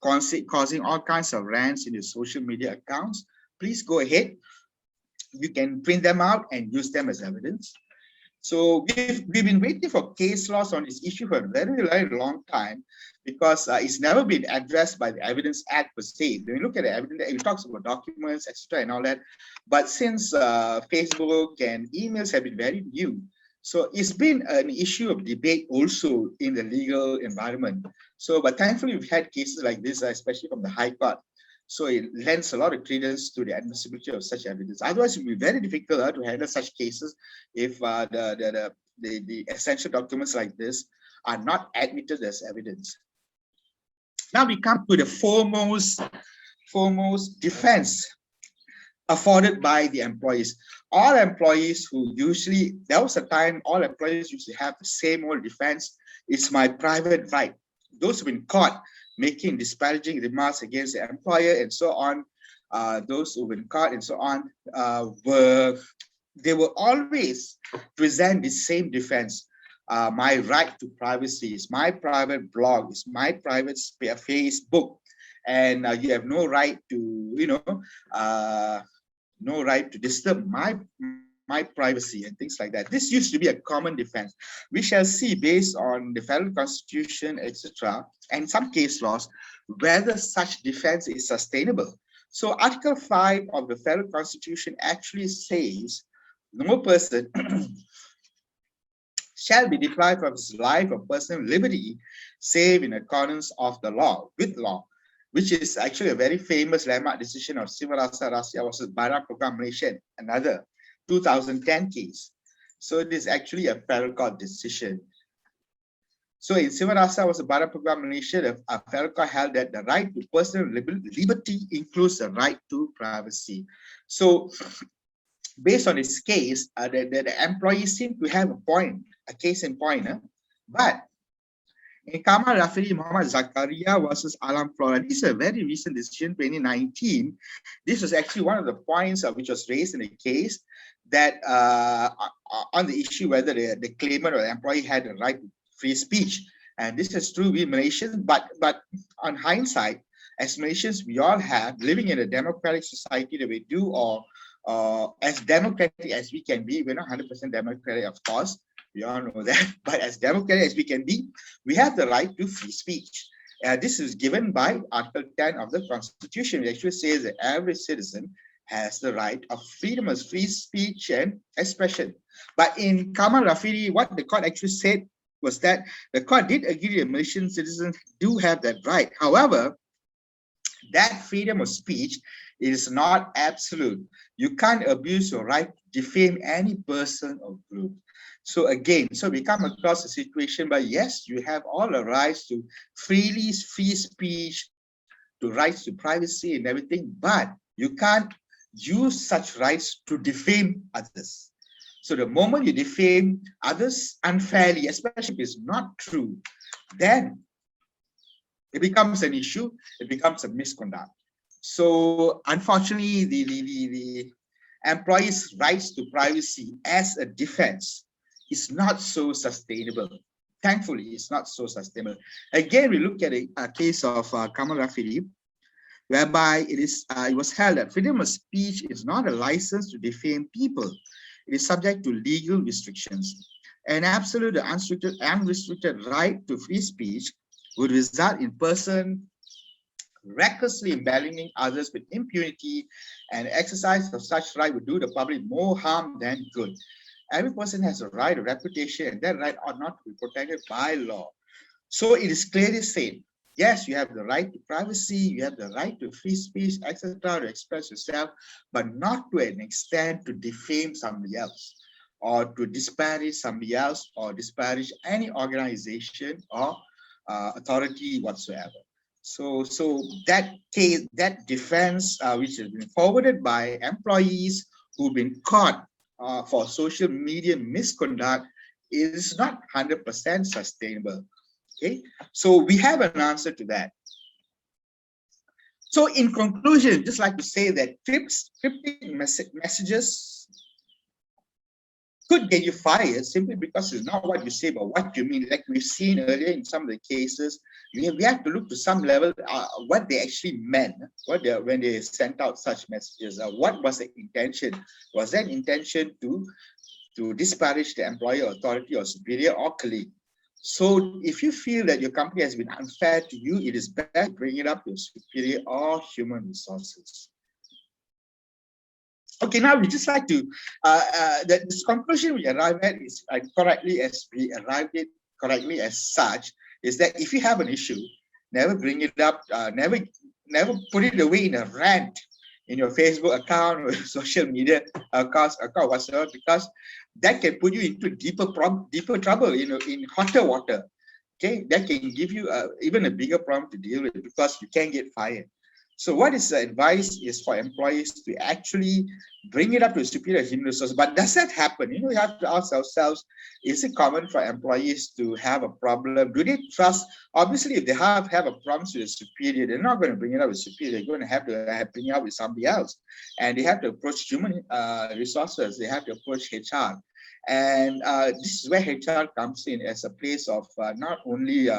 causing all kinds of rants in your social media accounts, please go ahead. You can print them out and use them as evidence. So we've been waiting for case laws on this issue for a very, very long time, because it's never been addressed by the Evidence Act per se. When you look at the evidence, it talks about documents, etc., and all that. But since Facebook and emails have been very new, so it's been an issue of debate also in the legal environment. So, but thankfully, we've had cases like this, especially from the High Court. So it lends a lot of credence to the admissibility of such evidence. Otherwise, it would be very difficult to handle such cases if the essential documents like this are not admitted as evidence. Now we come to the foremost defense afforded by the employees. All employees who usually, there was a time all employees used to have the same old defense: it's my private right. Those who've been caught making disparaging remarks against the employer and so on, those who've been caught and so on, they will always present the same defense. My right to privacy is my private blog, is my private Facebook, and you have no right to, no right to disturb my privacy and things like that. This used to be a common defense. We shall see, based on the federal constitution, etc., and some case laws, whether such defense is sustainable. So Article 5 of the federal constitution actually says no person shall be deprived of his life or personal liberty save in accordance of the law, with law, which is actually a very famous landmark decision of Sivarajah versus Badan Program Malaysia, another 2010 case. So it is actually a federal court decision. So in Sivarajah versus Badan Program Malaysia, a federal court held that the right to personal liberty includes the right to privacy. So based on this case, the employees seem to have a point, a case in point, but In Kamal Rafiri Muhammad Zakaria versus Alam Flora, this is a very recent decision, 2019. This was actually one of the points which was raised in the case that on the issue whether the claimant or the employee had the right to free speech. And this is true with Malaysians, but on hindsight, as Malaysians, we all have, living in a democratic society that we do, or as democratic as we can be. We're not 100% democratic, of course. We all know that. But as democratic as we can be, we have the right to free speech. This is given by Article 10 of the Constitution. It actually says that every citizen has the right of freedom of free speech and expression. But in Kamal Rafiri, what the court actually said was that the court did agree that Malaysian citizens do have that right. However, that freedom of speech is not absolute. You can't abuse your right to defame any person or group. So again, we come across a situation where yes, you have all the rights to free speech, to rights to privacy and everything, but you can't use such rights to defame others. So the moment you defame others unfairly, especially if it's not true, then it becomes an issue, it becomes a misconduct. So unfortunately, the employees' rights to privacy as a defense is not so sustainable. Thankfully, it's not so sustainable. Again, we look at a case of Kamal Rafiri, whereby it was held that freedom of speech is not a license to defame people. It is subject to legal restrictions. An absolute unrestricted right to free speech would result in person recklessly embalming others with impunity, and exercise of such right would do the public more harm than good. Every person has a right, a reputation, and that right ought not to be protected by law. So it is clearly said, yes, you have the right to privacy, you have the right to free speech, etc., to express yourself, but not to an extent to defame somebody else, or to disparage somebody else, or disparage any organization or authority whatsoever. So that case, that defense, which has been forwarded by employees who've been caught for social media misconduct, is not 100% sustainable. Okay, so we have an answer to that. So in conclusion, just like to say that cryptic messages could get you fired simply because it's not what you say, but what you mean. Like we've seen earlier in some of the cases, we have to look to some level what they actually meant, when they sent out such messages. What was the intention? Was that intention to disparage the employer, authority, or superior or colleague? So if you feel that your company has been unfair to you, it is better to bring it up to superior or human resources. Okay, now we just like to, this conclusion we arrive at is correctly as such, is that if you have an issue, never bring it up, never put it away in a rant in your Facebook account or social media account whatsoever, because that can put you into deeper trouble, in hotter water. Okay, that can give you even a bigger problem to deal with, because you can get fired. So what is the advice is for employees to actually bring it up to a superior human resource. But does that happen? We have to ask ourselves, is it common for employees to have a problem? Do they trust? Obviously, if they have a problem with a superior, they're not going to bring it up with superior. They're going to have to bring it up with somebody else. And they have to approach human resources. They have to approach HR. And this is where HR comes in as a place of not only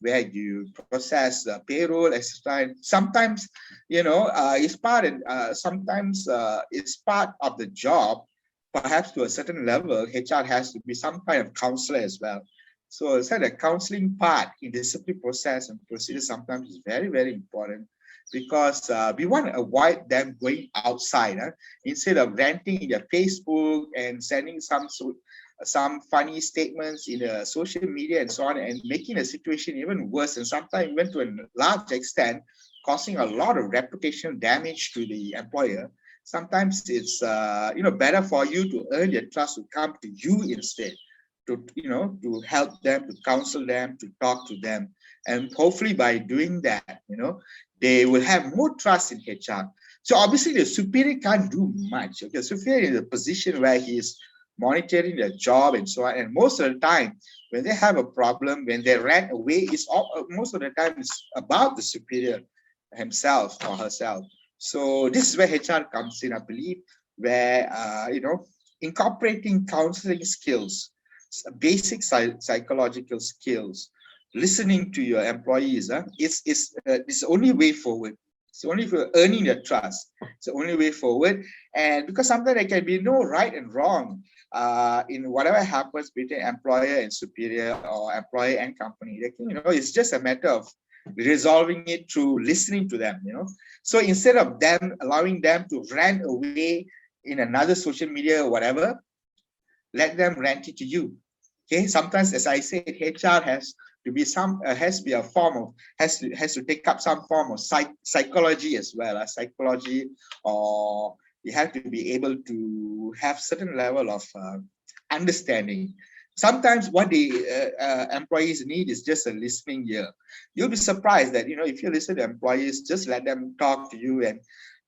where you process payroll, etc. Sometimes, it's sometimes it's part of the job. Perhaps to a certain level, HR has to be some kind of counselor as well. So it's like the counseling part in the discipline process and procedure sometimes is very, very important, because we want to avoid them going outside. Instead of ranting in their Facebook and sending some funny statements in the social media and so on, and making the situation even worse, and sometimes even to a large extent causing a lot of reputational damage to the employer. Sometimes it's better for you to earn their trust to come to you instead, to help them, to counsel them, to talk to them, and hopefully by doing that, they will have more trust in HR. So obviously the superior can't do much. Okay, superior is a position where he is monitoring their job and so on. And most of the time, when they have a problem, when they rant away, most of the time it's about the superior himself or herself. So this is where HR comes in, I believe, where incorporating counseling skills, basic psychological skills, listening to your employees, it's the only way forward. It's the only way earning their trust. It's the only way forward. And because sometimes there can be no right and wrong in whatever happens between employer and superior or employer and company. It's just a matter of resolving it through listening to them. So instead of them allowing them to rant away in another social media or whatever, let them rant it to you. Okay. Sometimes, as I said, HR has to be has to take up some form of psychology as well. Psychology, or you have to be able to have certain level of understanding. Sometimes what the employees need is just a listening ear. You'll be surprised that if you listen to employees, just let them talk to you, and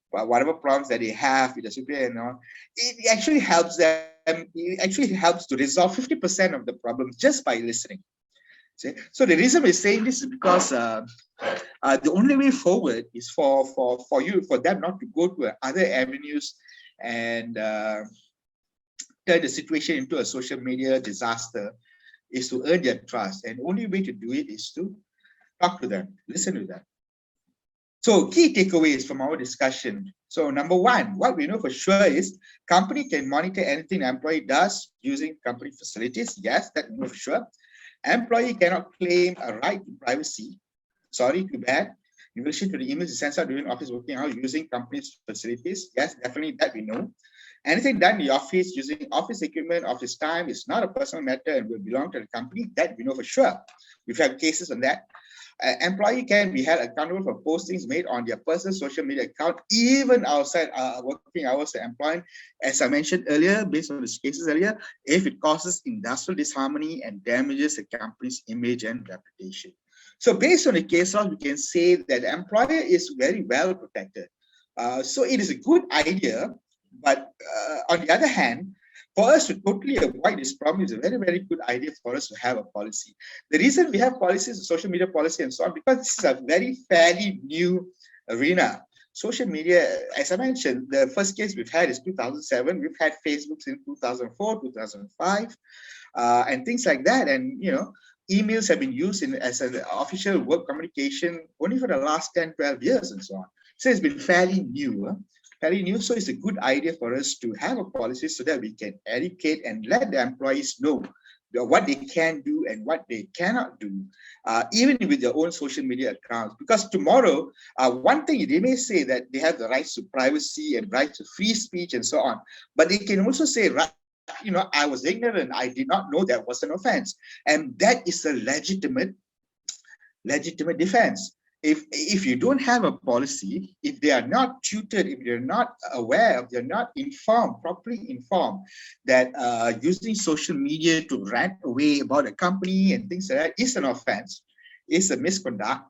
whatever problems that they have with the superior, it actually helps them. It actually helps to resolve 50% of the problems just by listening. See? So the reason we're saying this is because the only way forward is for them not to go to other avenues and turn the situation into a social media disaster, is to earn their trust. And the only way to do it is to talk to them, listen to them. So key takeaways from our discussion. So number one, what we know for sure is company can monitor anything the employee does using company facilities. Yes, that we know for sure. Employee cannot claim a right to privacy. Sorry, too bad. In relation to the emails he sends out during office working hours using company's facilities. Yes, definitely that we know. Anything done in the office using office equipment, office time is not a personal matter and will belong to the company. That we know for sure. We've had cases on that. Employee can be held accountable for postings made on their personal social media account, even outside working hours of employment. As I mentioned earlier, based on these cases earlier, if it causes industrial disharmony and damages the company's image and reputation. So based on the case law, we can say that the employer is very well protected. So it is a good idea, but on the other hand, for us to totally avoid this problem, is a very, very good idea for us to have a policy. The reason we have policies, social media policy and so on, because this is a very fairly new arena. Social media, as I mentioned, the first case we've had is 2007. We've had Facebook in 2004, 2005, and things like that. And, emails have been used as an official work communication only for the last 10, 12 years and so on. So it's been fairly new. So it's a good idea for us to have a policy so that we can educate and let the employees know what they can do and what they cannot do, even with their own social media accounts. Because tomorrow, one thing they may say that they have the rights to privacy and rights to free speech and so on, but they can also say, I was ignorant, I did not know that was an offense, and that is a legitimate defense. If you don't have a policy, if they are not tutored, if they're not aware, if they're not properly informed that using social media to rant away about a company and things like that is an offense, is a misconduct,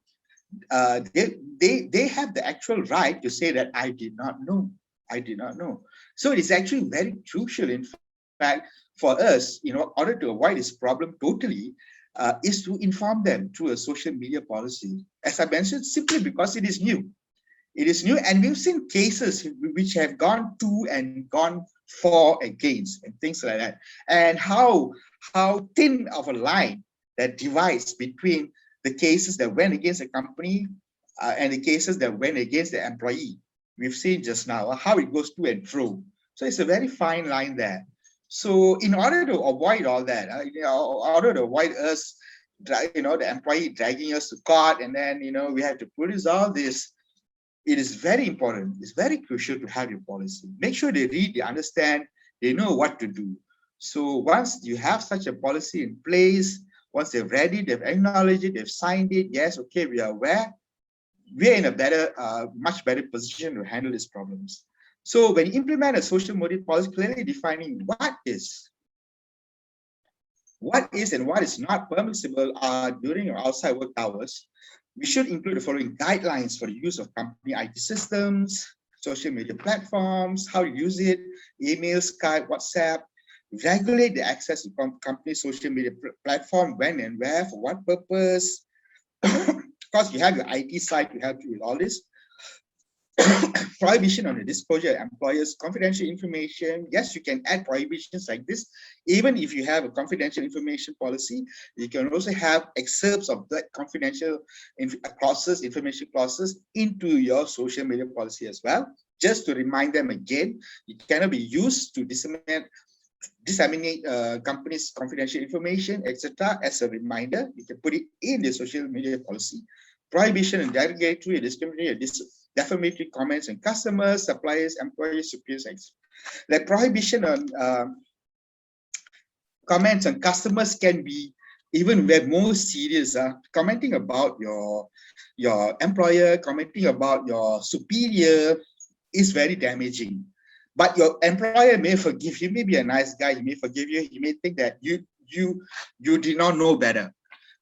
they have the actual right to say that I did not know. So it is actually very crucial, in fact, for us, in order to avoid this problem totally, is to inform them through a social media policy. As I mentioned, simply because it is new. It is new, and we've seen cases which have gone to and gone for against and things like that. And how thin of a line that divides between the cases that went against a company and the cases that went against the employee. We've seen just now how it goes to and fro. So it's a very fine line there. So in order to avoid all that, in order to avoid us, the employee dragging us to court, and then, we have to produce all this, it is very important. It's very crucial to have your policy. Make sure they read, they understand, they know what to do. So once you have such a policy in place, once they've read it, they've acknowledged it, they've signed it, yes, okay, we are aware, we're in a much better position to handle these problems. So when you implement a social media policy, clearly defining what is and what is not permissible during or outside work hours, we should include the following guidelines for the use of company IT systems, social media platforms, how to use it, email, Skype, WhatsApp. Regulate the access to company social media platform, when and where, for what purpose. Of course, you have your IT side to help you with all this. Prohibition on the disclosure of employers' confidential information. Yes, you can add prohibitions like this. Even if you have a confidential information policy, you can also have excerpts of that confidential information clauses into your social media policy as well. Just to remind them again, it cannot be used to disseminate companies' confidential information, etc. As a reminder, you can put it in the social media policy. Prohibition and derogatory, discriminatory, defamatory comments on customers, suppliers, employees, superiors. Like prohibition on comments on customers can be even where more serious. Commenting about your employer, commenting about your superior is very damaging. But your employer may forgive you. He may be a nice guy. He may forgive you. He may think that you did not know better.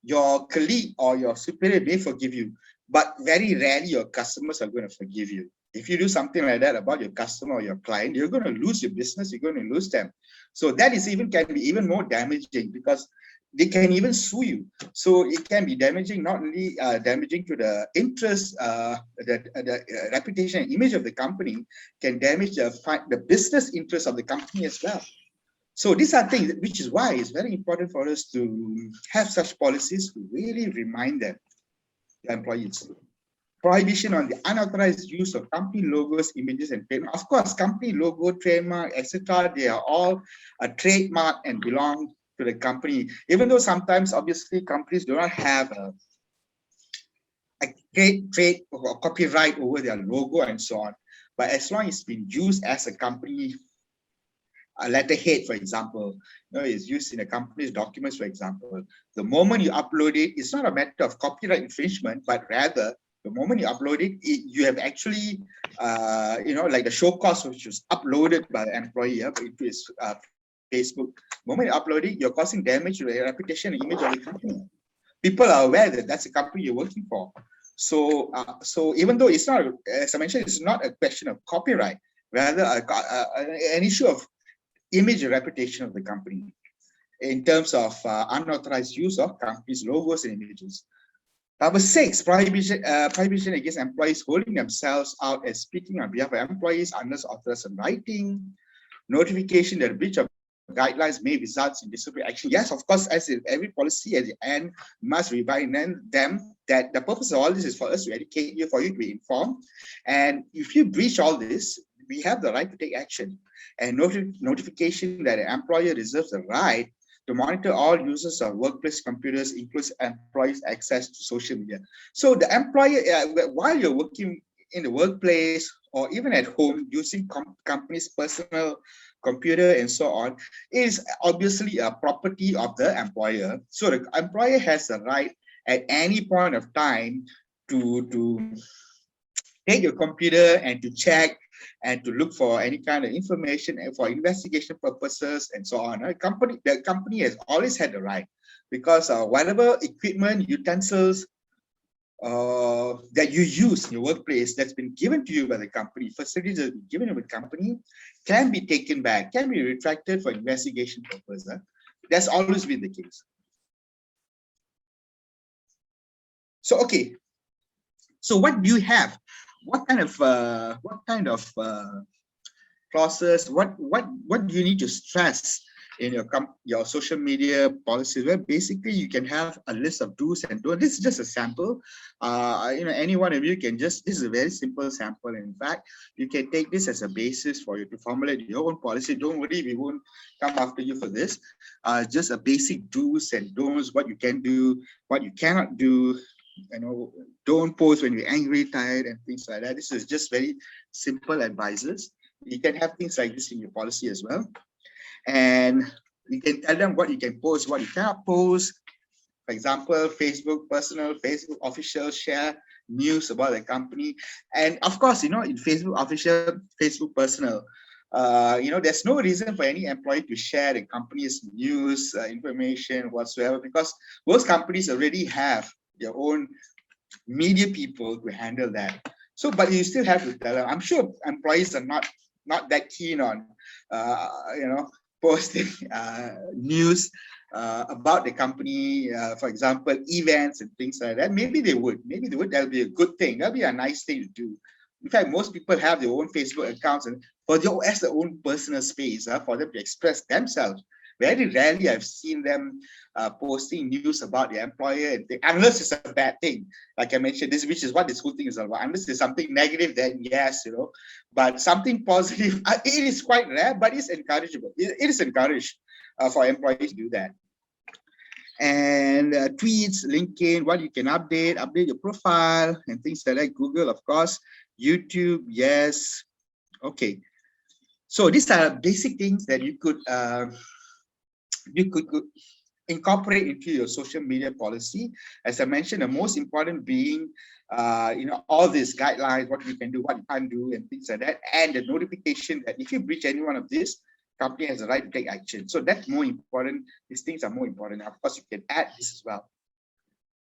Your colleague or your superior may forgive you, but very rarely your customers are going to forgive you. If you do something like that about your customer or your client, you're going to lose your business. You're going to lose them. So that can be even more damaging, because they can even sue you. So it can be damaging, not only damaging to the interest, the reputation and image of the company, can damage the business interest of the company as well. So these are things, which is why it's very important for us to have such policies to really remind them, the employees. Prohibition on the unauthorized use of company logos, images, and trademark. Of course, company logo, trademark, etc., they are all a trademark and belong to the company. Even though sometimes, obviously, companies do not have a trade or copyright over their logo and so on. But as long as it's been used as a company letterhead, for example, is used in a company's documents, for example, the moment you upload it, it's not a matter of copyright infringement, but rather the moment you upload it, you have actually, like the show cause, which was uploaded by the employee into his Facebook. The moment you upload it, you're causing damage to the reputation and image of the company. People are aware that that's a company you're working for. So, even though it's not, as I mentioned, it's not a question of copyright, rather an issue of image and reputation of the company in terms of unauthorized use of companies' logos and images. Number 6, prohibition against employees holding themselves out as speaking on behalf of employees unless authorized in writing. Notification that a breach of guidelines may result in disciplinary action. Yes, of course, as in every policy at the end, must remind them that the purpose of all this is for us to educate you, for you to be informed. And if you breach all this, we have the right to take action. And notification that an employer reserves the right to monitor all users of workplace computers, includes employees' access to social media. So the employer, while you're working in the workplace or even at home using company's personal computer and so on, is obviously a property of the employer. So the employer has the right at any point of time to take your computer and to check and to look for any kind of information and for investigation purposes and so on. The company has always had the right, because whatever equipment, utensils that you use in your workplace that's been given to you by the company, facilities that have been given to the company, can be taken back, can be retracted for investigation purposes. That's always been the case. So, okay. So what do you have? What kind of process? What do you need to stress in your social media policies? Where basically you can have a list of do's and don'ts. This is just a sample. Any one of you can this is a very simple sample. In fact, you can take this as a basis for you to formulate your own policy. Don't worry, we won't come after you for this. Just a basic do's and don'ts, what you can do, what you cannot do. Don't post when you're angry, tired, and things like that. This is just very simple advices. You can have things like this in your policy as well. And you can tell them what you can post, what you cannot post. For example, Facebook personal, Facebook official, share news about the company. And of course, in Facebook official, Facebook personal, there's no reason for any employee to share the company's news, information whatsoever, because most companies already have their own media people to handle that. So, but you still have to tell them. I'm sure employees are not that keen on, posting news about the company, for example, events and things like that. Maybe they would. That'll be a good thing. That'll be a nice thing to do. In fact, most people have their own Facebook accounts and as their own personal space for them to express themselves. Very rarely I've seen them posting news about their employer, unless it's a bad thing. Like I mentioned, which is what this whole thing is about. Unless there's something negative, then yes, but something positive, it is quite rare, but it's encourageable. It is encouraged for employees to do that. And tweets, LinkedIn, what you can update your profile and things like that. Google, of course, YouTube, yes. Okay. So these are basic things that you could incorporate into your social media policy. As I mentioned, the most important being, all these guidelines, what you can do, what you can't do, and things like that, and the notification that if you breach any one of this, company has the right to take action. So that's more important. These things are more important. Of course, you can add this as well.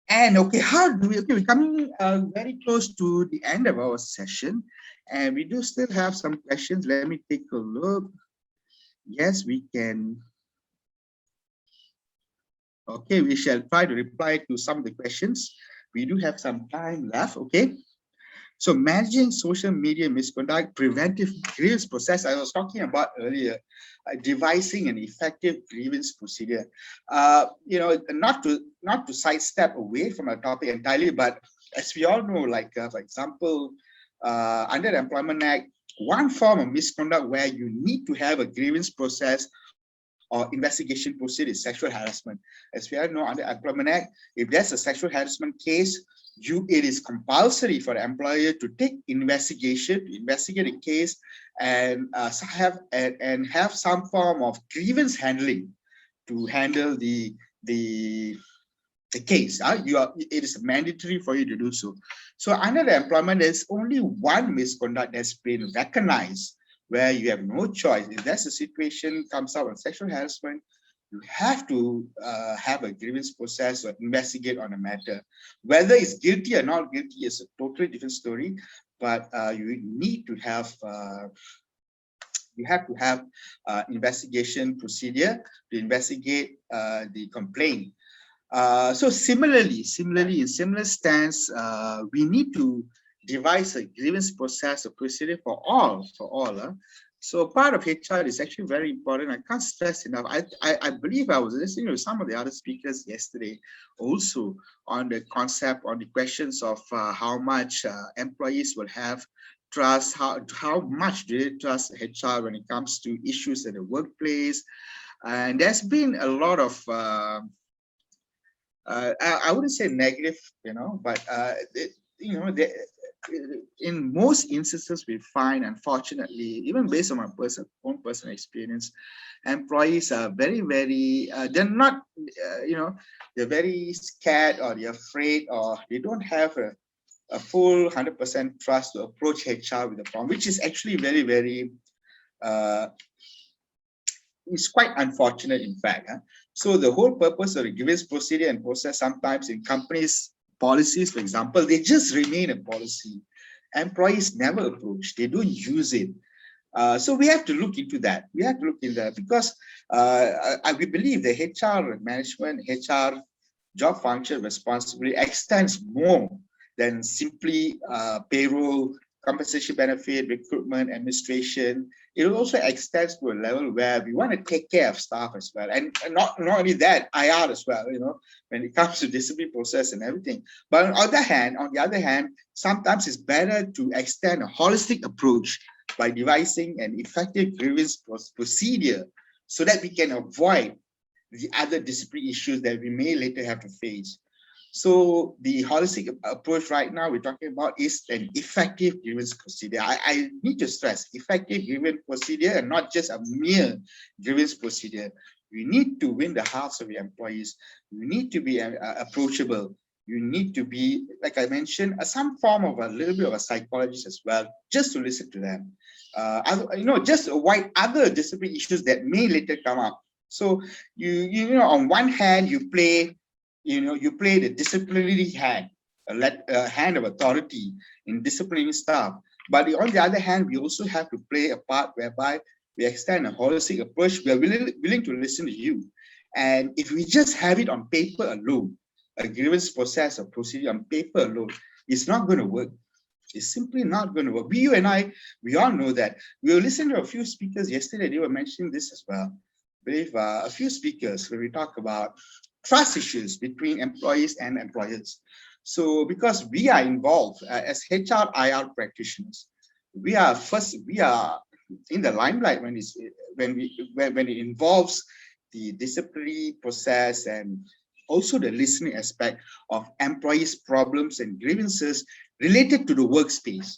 And okay, we're coming very close to the end of our session, and we do still have some questions. Let me take a look. Yes, we can. Okay, we shall try to reply to some of the questions. We do have some time left, okay? So managing social media misconduct, preventive grievance process, I was talking about earlier, devising an effective grievance procedure. Not to sidestep away from our topic entirely, but as we all know, like for example, under the Employment Act, one form of misconduct where you need to have a grievance process or investigation procedure is sexual harassment. As we all know, under Employment Act, if there's a sexual harassment case, it is compulsory for the employer to investigate a case, and have some form of grievance handling to handle the case. It is mandatory for you to do so. So under the employment, there's only one misconduct that's been recognized where you have no choice. If there's a situation comes out on sexual harassment, you have to have a grievance process or investigate on a matter. Whether it's guilty or not guilty is a totally different story, but you need to have investigation procedure to investigate the complaint. So similarly, in similar stance, we need to devise a grievance process or procedure for all. So part of HR is actually very important. I can't stress enough. I believe I was listening to some of the other speakers yesterday also on the concept, on the questions of how much employees will have trust, how much do they trust HR when it comes to issues in the workplace. And there's been a lot of I wouldn't say negative, but in most instances, we find, unfortunately, even based on my own personal experience, employees are very, very, they're not, they're very scared, or they're afraid, or they don't have a full 100% trust to approach HR with a problem, which is actually very, very, it's quite unfortunate, in fact. So the whole purpose of the grievance procedure and process, sometimes in companies' policies, for example, they just remain a policy. Employees never approach, they don't use it. So we have to look into that. Because we believe the HR management, HR job function responsibility extends more than simply payroll, compensation benefit, recruitment, administration. It also extends to a level where we want to take care of staff as well. And not only that, IR as well, when it comes to discipline process and everything. But on the other hand, sometimes it's better to extend a holistic approach by devising an effective grievance procedure so that we can avoid the other disciplinary issues that we may later have to face. So the holistic approach right now we're talking about is an effective grievance procedure. I need to stress effective grievance procedure and not just a mere grievance procedure. We need to win the hearts of the employees. You need to be approachable. You need to be, like I mentioned, some form of a little bit of a psychologist as well, just to listen to them. Just avoid other disciplinary issues that may later come up. So you on one hand you play the disciplinary hand, a hand of authority in disciplining staff. But on the other hand, we also have to play a part whereby We extend a holistic approach. We are willing to listen to you. And if we just have it on paper alone, a grievance process or procedure on paper alone, it's not going to work. It's simply not going to work. You and I, we all know that. We were listening to a few speakers yesterday. They were mentioning this as well. I believe a few speakers where we talk about trust issues between employees and employers. So because we are involved as HR IR practitioners, we are in the limelight when it involves the disciplinary process and also the listening aspect of employees' problems and grievances related to the workspace.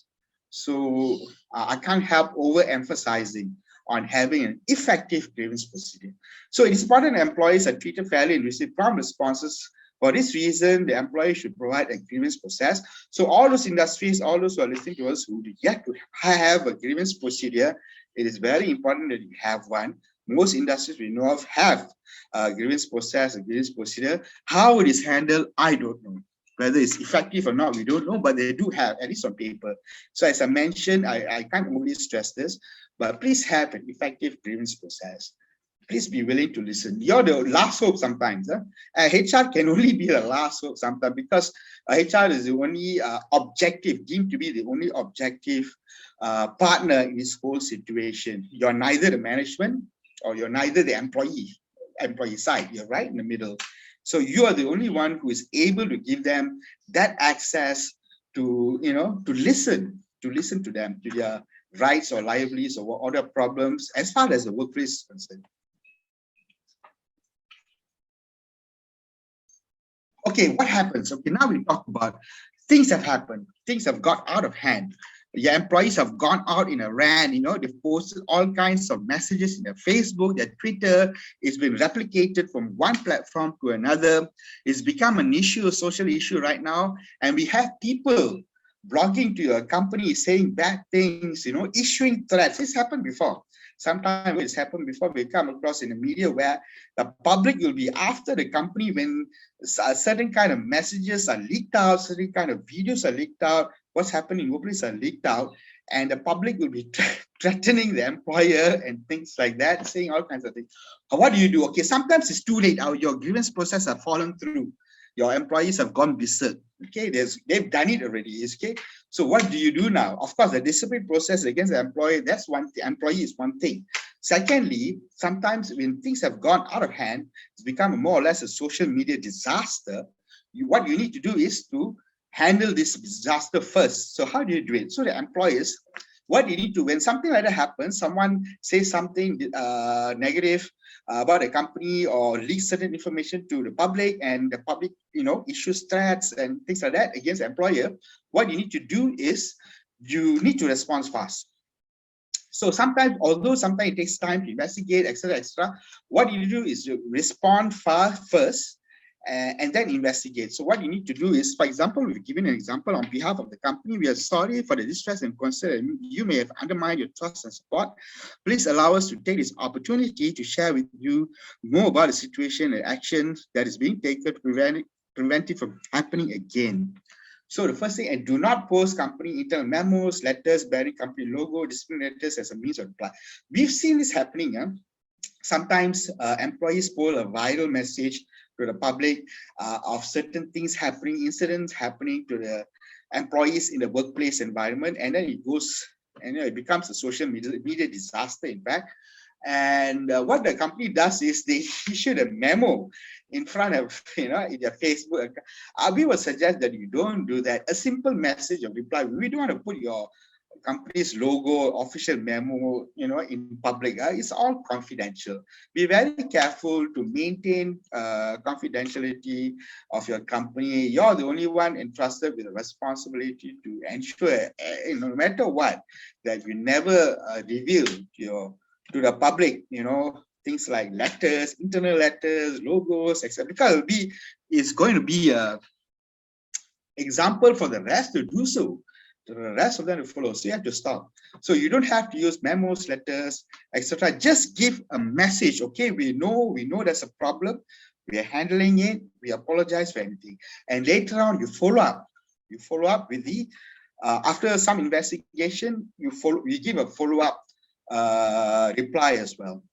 So I can't help overemphasizing on having an effective grievance procedure. So it is important that employees are treated fairly and receive prompt responses. For this reason, the employee should provide a grievance process. So all those industries, all those who are listening to us who yet to have a grievance procedure, it is very important that you have one. Most industries we know of have a grievance process, a grievance procedure. How it is handled, I don't know. Whether it's effective or not, we don't know, but they do have, at least on paper. So as I mentioned, I can't only stress this, but please have an effective grievance process. Please be willing to listen. You're the last hope sometimes. HR can only be the last hope sometimes because HR is the only objective, deemed to be the only objective partner in this whole situation. You're neither the management or you're neither the employee side. You're right in the middle. So you are the only one who is able to give them that access to, to listen to them, to their rights or liabilities or other problems as far as the workplace is concerned. Okay, what happens? Okay, now we talk about things have happened. Things have got out of hand. Your employees have gone out in a rant, they've posted all kinds of messages in their Facebook, their Twitter. It's been replicated from one platform to another. It's become an issue, a social issue right now. And we have people blogging to your company, saying bad things, issuing threats. This happened before. Sometimes it's happened before. We come across in the media where the public will be after the company when certain kind of messages are leaked out, certain kind of videos are leaked out, what's happening in workplace are leaked out, and the public will be threatening the employer and things like that, saying all kinds of things. What do you do? Okay, sometimes it's too late. Your grievance process have fallen through. Your employees have gone berserk. Okay, they've done it already. Okay, so what do you do now? Of course, the discipline process against the employee, that's one thing. Employee is one thing. Secondly, sometimes when things have gone out of hand, it's become more or less a social media disaster. What you need to do is to handle this disaster first. So how do you do it? So the employers, what you need to, when something like that happens, someone says something negative about a company or leaks certain information to the public, and the public, issues threats and things like that against the employer, what you need to do is you need to respond fast. So sometimes, although sometimes it takes time to investigate, etc., what you do is you respond fast first and then investigate. So what you need to do is, for example, we've given an example on behalf of the company. We are sorry for the distress and concern you may have undermined your trust and support. Please allow us to take this opportunity to share with you more about the situation and action that is being taken to prevent it from happening again. So the first thing, and do not post company internal memos, letters bearing company logo, discipline letters as a means of reply. We've seen this happening. Sometimes employees post a viral message to the public of certain things happening, incidents happening to the employees in the workplace environment, and then it goes, and it becomes a social media disaster, in fact. And what the company does is they issue a memo in front of, in their Facebook. We would suggest that you don't do that. A simple message of reply. We don't want to put your company's logo, official memo, in public. It's all confidential. Be very careful to maintain confidentiality of your company. You're the only one entrusted with the responsibility to ensure, no matter what, that you never reveal to the public, things like letters, internal letters, logos, etc. Because it's going to be an example for the rest to do so. The rest of them to follow. So you have to stop. So you don't have to use memos, letters, etc. Just give a message. Okay, we know there's a problem. We are handling it. We apologize for anything. And later on, you follow up. You follow up with the after some investigation. You give a follow up reply as well.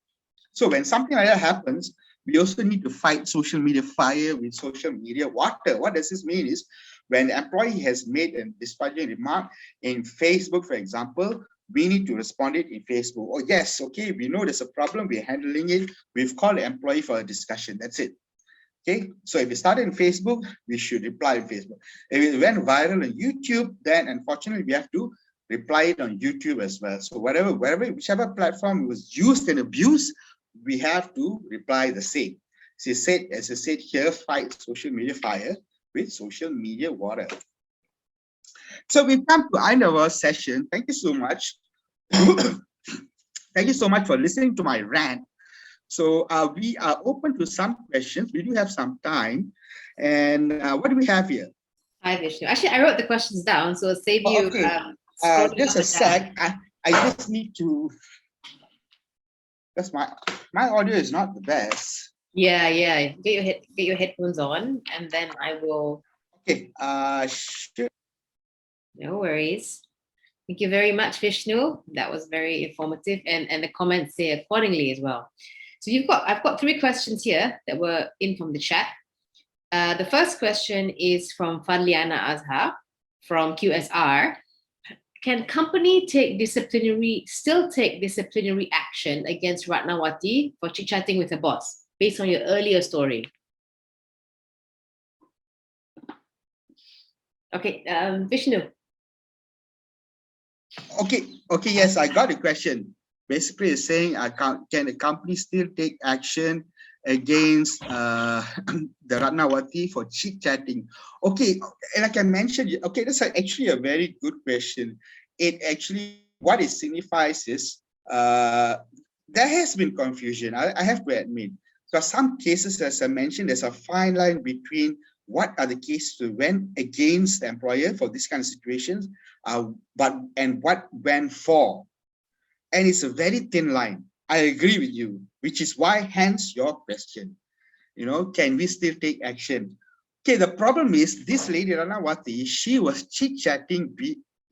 So when something like that happens, we also need to fight social media fire with social media water. What does this mean is when the employee has made a disparaging remark in Facebook, for example, we need to respond it in Facebook. Oh, yes, okay, we know there's a problem, we're handling it. We've called the employee for a discussion. That's it. Okay, so if it started in Facebook, we should reply in Facebook. If it went viral on YouTube, then unfortunately we have to reply it on YouTube as well. So whichever platform was used and abused, we have to reply the same. As I said here, fight social media fire with social media water. So we've come to end of our session. Thank you so much. Thank you so much for listening to my rant. So we are open to some questions. We do have some time. And what do we have here? Hi, Vishnu. Actually, I wrote the questions down, so it'll save you. Okay. Just a sec. I just need to, because my audio is not the best. Yeah. Get your headphones on, and then I will. Okay. Sure. No worries. Thank you very much, Vishnu. That was very informative, and the comments say accordingly as well. So I've got 3 questions here that were in from the chat. The first question is from Fadliana Azhar from QSR. Can company still take disciplinary action against Ratnawati for chit-chatting with her boss, based on your earlier story? Okay, Vishnu. Okay, yes, I got the question. Basically, it's saying, can the company still take action against the Ratnawati for chit-chatting? Okay, and like I mentioned, okay, that's actually a very good question. It actually, what it signifies is, there has been confusion, I have to admit. Because some cases, as I mentioned, there's a fine line between what are the cases that went against the employer for this kind of situations, and what went for. And it's a very thin line. I agree with you, which is why, hence your question. Can we still take action? Okay, the problem is this lady Ranawati, she was chit-chatting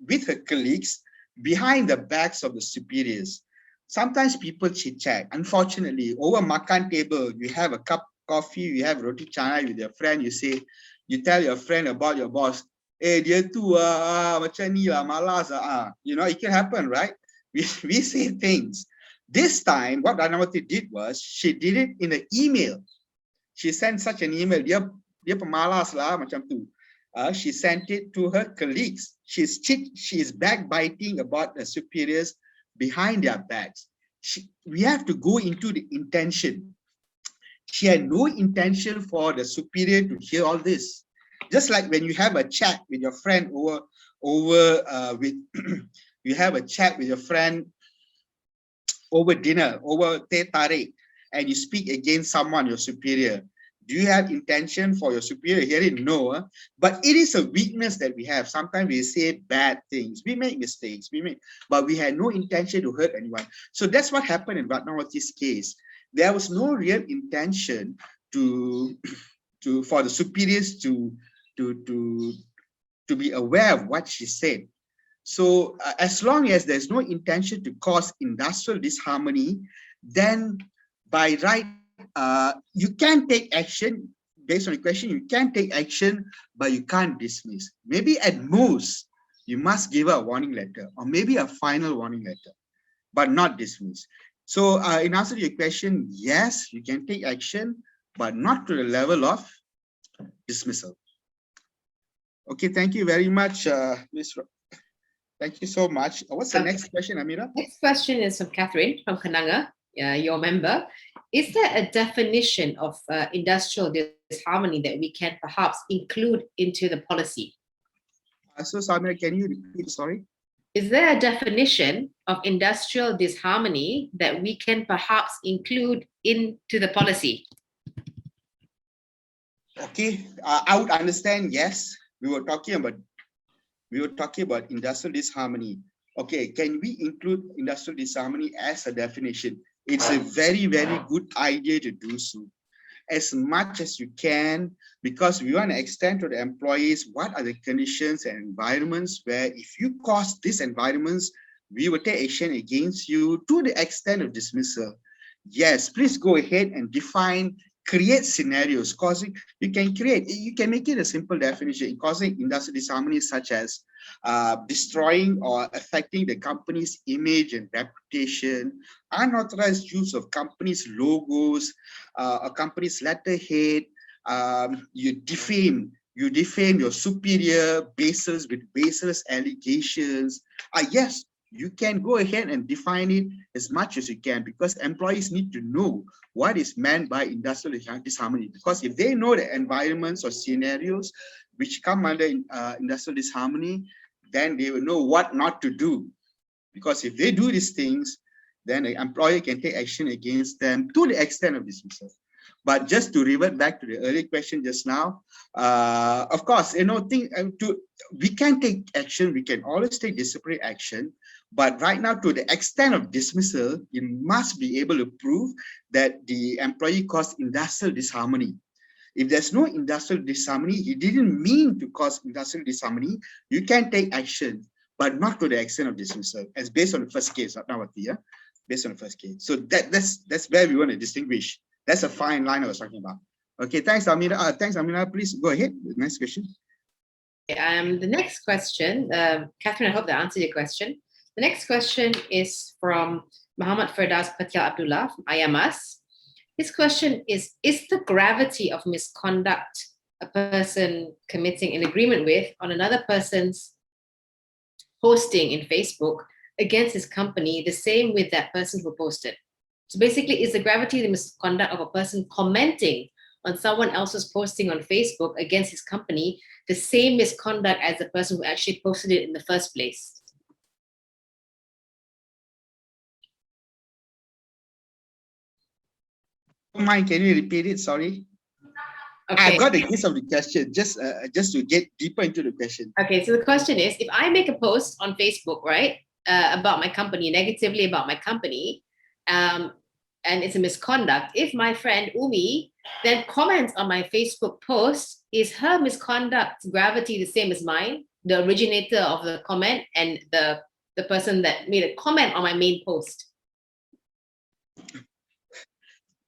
with her colleagues behind the backs of the superiors. Sometimes people chit-chat. Unfortunately, over makan table, you have a cup of coffee, you have roti canai with your friend, you tell your friend about your boss. Dia tu macam ni lah, malas lah. It can happen, right? We say things. This time, what Ranawati did was, she did it in an email. She sent such an email. Dia pemalas lah macam tu. She sent it to her colleagues. She's backbiting about the superiors behind their backs. We have to go into the intention. She had no intention for the superior to hear all this. Just like when you have a chat with your friend you have a chat with your friend over dinner, over teh tarik, and you speak against someone, your superior. Do you have intention for your superior to hear it? No. But it is a weakness that we have. Sometimes we say bad things. We make mistakes. But we had no intention to hurt anyone. So that's what happened in Ratnawati's case. There was no real intention for the superiors to be aware of what she said. So as long as there's no intention to cause industrial disharmony, then by right, you can take action. Based on the question, you can take action, but you can't dismiss. Maybe at most, you must give a warning letter, or maybe a final warning letter, but not dismiss. So in answer to your question, yes, you can take action, but not to the level of dismissal. Okay, thank you very much, Ms. Thank you so much. What's the next question, Amira? Next question is from Catherine from Kananga, your member. Is there a definition of industrial disharmony that we can perhaps include into the policy? So, Samira, can you repeat? Sorry. Is there a definition of industrial disharmony that we can perhaps include into the policy? Okay, I would understand. Yes, we were talking about industrial disharmony. Okay, can we include industrial disharmony as a definition? It's a very, very good idea to do so, as much as you can, because we want to extend to the employees what are the conditions and environments where if you cause these environments, we will take action against you to the extent of dismissal. Yes, please go ahead and define, create scenarios causing, you can make it a simple definition, causing industrial disharmony such as destroying or affecting the company's image and reputation, unauthorized use of company's logos, a company's letterhead, you defame your superior baseless with baseless allegations. Yes, you can go ahead and define it as much as you can, because employees need to know what is meant by industrial disharmony. Because if they know the environments or scenarios which come under industrial disharmony, then they will know what not to do. Because if they do these things, then the employer can take action against them to the extent of dismissal. But just to revert back to the earlier question just now, of course, we can take action, we can always take disciplinary action, but right now, to the extent of dismissal, you must be able to prove that the employee caused industrial disharmony. If there's no industrial disharmony, he didn't mean to cause industrial disharmony, you can take action, but not to the extent of dismissal, as based on the first case, based on the first case. So that's where we want to distinguish. That's a fine line I was talking about. Okay, thanks, Amira. Thanks, Amira. Please go ahead. Next question. The next question, Catherine, I hope that answered your question. The next question is from Muhammad Firdaus Patel Abdullah from Ayamas. His question is the gravity of misconduct a person committing an agreement with on another person's posting in Facebook against his company the same with that person who posted? So basically, is the gravity of the misconduct of a person commenting on someone else's posting on Facebook against his company the same misconduct as the person who actually posted it in the first place? Mike, can you repeat it? Sorry. Okay. I've got the gist of the question, just to get deeper into the question. Okay, so the question is, if I make a post on Facebook, right, about my company, negatively about my company, and it's a misconduct, if my friend Umi then comments on my Facebook post, is her misconduct gravity the same as mine, the originator of the comment and the person that made a comment on my main post?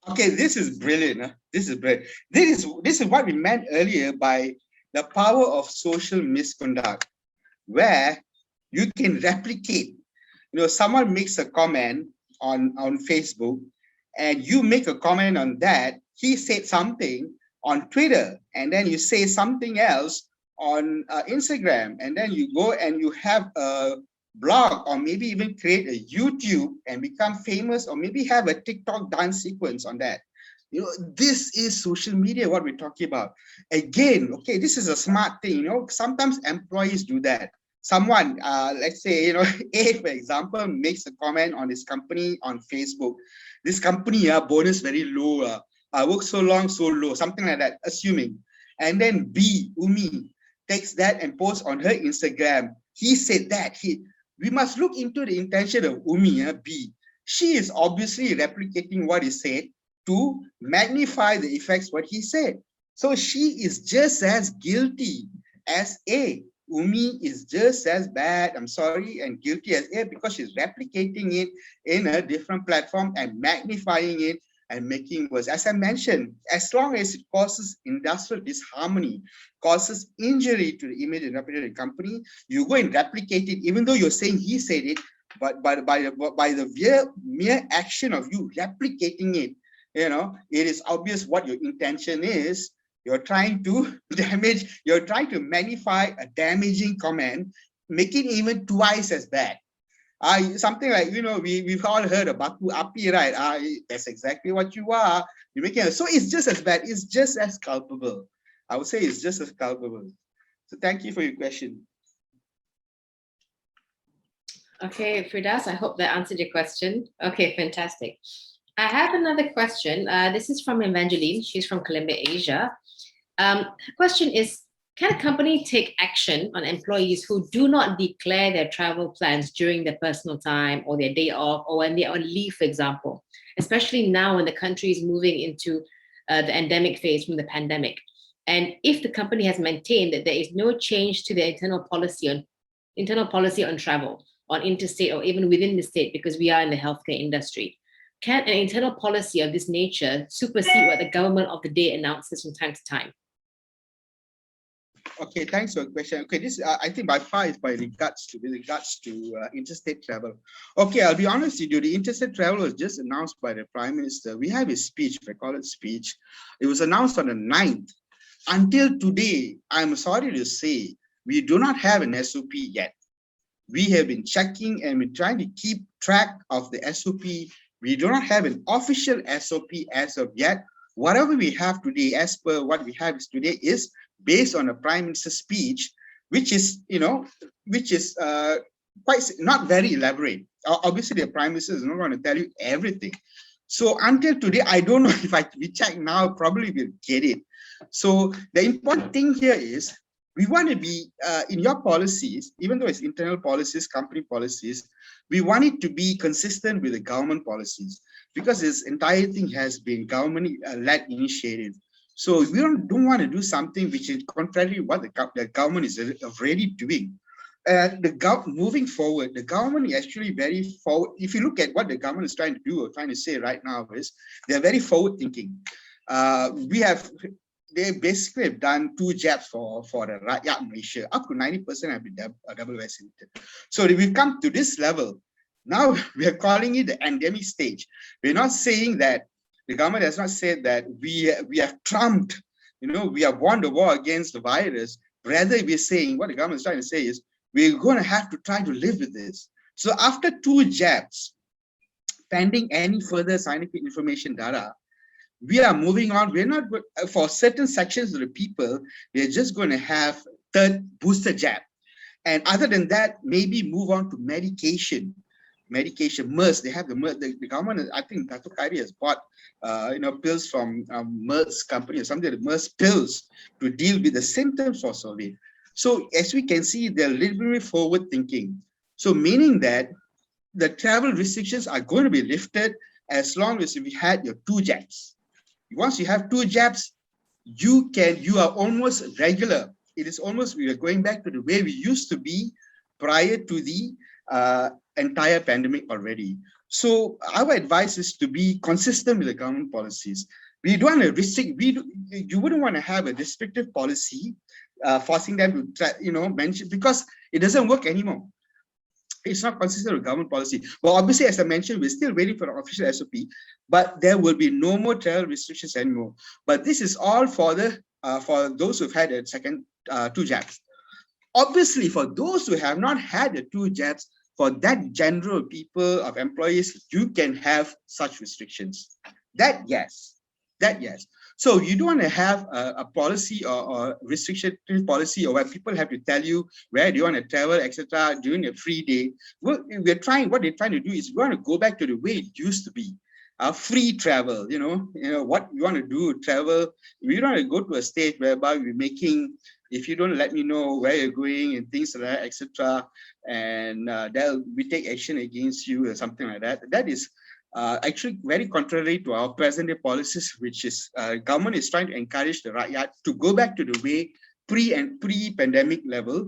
Okay, this is brilliant. Huh? This is brilliant. This is what we meant earlier by the power of social misconduct, where you can replicate. Someone makes a comment on Facebook, and you make a comment on that. He said something on Twitter, and then you say something else on Instagram, and then you go and you have a blog, or maybe even create a YouTube and become famous, or maybe have a TikTok dance sequence on that. This is social media, what we're talking about. Again, okay, this is a smart thing. Sometimes employees do that. Someone, let's say, A, for example, makes a comment on his company on Facebook. This company, bonus very low, I work so long, so low, something like that, assuming. And then B, Umi, takes that and posts on her Instagram. He said that. We must look into the intention of Umi, B. She is obviously replicating what he said to magnify the effects what he said. So she is just as guilty as A. Umi is just as bad, I'm sorry, and guilty as A, because she's replicating it in a different platform and magnifying it and making it worse. As I mentioned, as long as it causes industrial disharmony, causes injury to the image and reputation of the company, you go and replicate it, even though you're saying he said it, but by the mere action of you replicating it, it is obvious what your intention is. You're trying to damage, you're trying to magnify a damaging comment, make it even twice as bad. Something like, we've all heard of Baku Api, right? That's exactly what you are. You're making it. So it's just as bad. It's just as culpable. I would say it's just as culpable. So thank you for your question. Okay, Firdaus, I hope that answered your question. Okay, fantastic. I have another question. This is from Evangeline. She's from Colombia, Asia. Her question is, can a company take action on employees who do not declare their travel plans during their personal time or their day off, or when they're on leave, for example, especially now when the country is moving into the endemic phase from the pandemic? And if the company has maintained that there is no change to their internal policy on travel, on interstate or even within the state because we are in the healthcare industry. Can an internal policy of this nature supersede what the government of the day announces from time to time? Okay, thanks for the question. Okay, this I think by far is with regards to interstate travel. Okay, I'll be honest with you. The interstate travel was just announced by the Prime Minister. We have a speech, I call it speech. It was announced on the 9th. Until today, I'm sorry to say, we do not have an SOP yet. We have been checking and we're trying to keep track of the SOP. We do not have an official SOP as of yet. Whatever we have today, as per what we have today, is based on a Prime Minister's speech, which is, quite not very elaborate. Obviously, the Prime Minister is not going to tell you everything. So until today, I don't know if we check now, probably we'll get it. So the important thing here is we want to be in your policies, even though it's internal policies, company policies, we want it to be consistent with the government policies because this entire thing has been government-led initiative. So we don't want to do something which is contrary to what the government is already doing. Moving forward, the government is actually very forward. If you look at what the government is trying to do or trying to say right now is they're very forward thinking. They basically have done 2 jabs for the rakyat Malaysia. Up to 90% have been double vaccinated. So we've come to this level. Now we are calling it the endemic stage. We're not saying that the government has not said that we have trumped, we have won the war against the virus. Rather, we're saying what the government is trying to say is we're going to have to try to live with this. So after 2 jabs, pending any further scientific information data, we are moving on. We're not, for certain sections of the people, they're just going to have 3rd booster jab. And other than that, maybe move on to medication. MERS, they have the MERS, the government, I think Dato' Khairi has bought, pills from MERS company or something, the MERS pills to deal with the symptoms of COVID. So as we can see, they're a little bit forward thinking. So meaning that the travel restrictions are going to be lifted as long as we had your 2 jabs. Once you have 2 jabs, you are almost regular. It is almost, we are going back to the way we used to be prior to the entire pandemic already. So our advice is to be consistent with the government policies. We don't want to restrict, you wouldn't want to have a restrictive policy forcing them to, mention, because it doesn't work anymore. It's not consistent with government policy. Well, obviously, as I mentioned, we're still waiting for an official SOP, but there will be no more travel restrictions anymore. But this is all for those who've had a second 2 jabs. Obviously, for those who have not had the 2 jabs, for that general people of employees, you can have such restrictions. That yes. So you don't want to have a policy or restriction policy or where people have to tell you where do you want to travel, etc. during a free day. What they're trying to do is we want to go back to the way it used to be. Free travel, what you want to do, travel. We don't want to go to a stage whereby we're making, if you don't let me know where you're going and things like that, etc. And we take action against you or something like that. That is actually very contrary to our present day policies, which is government is trying to encourage the rakyat to go back to the way pre-pandemic level,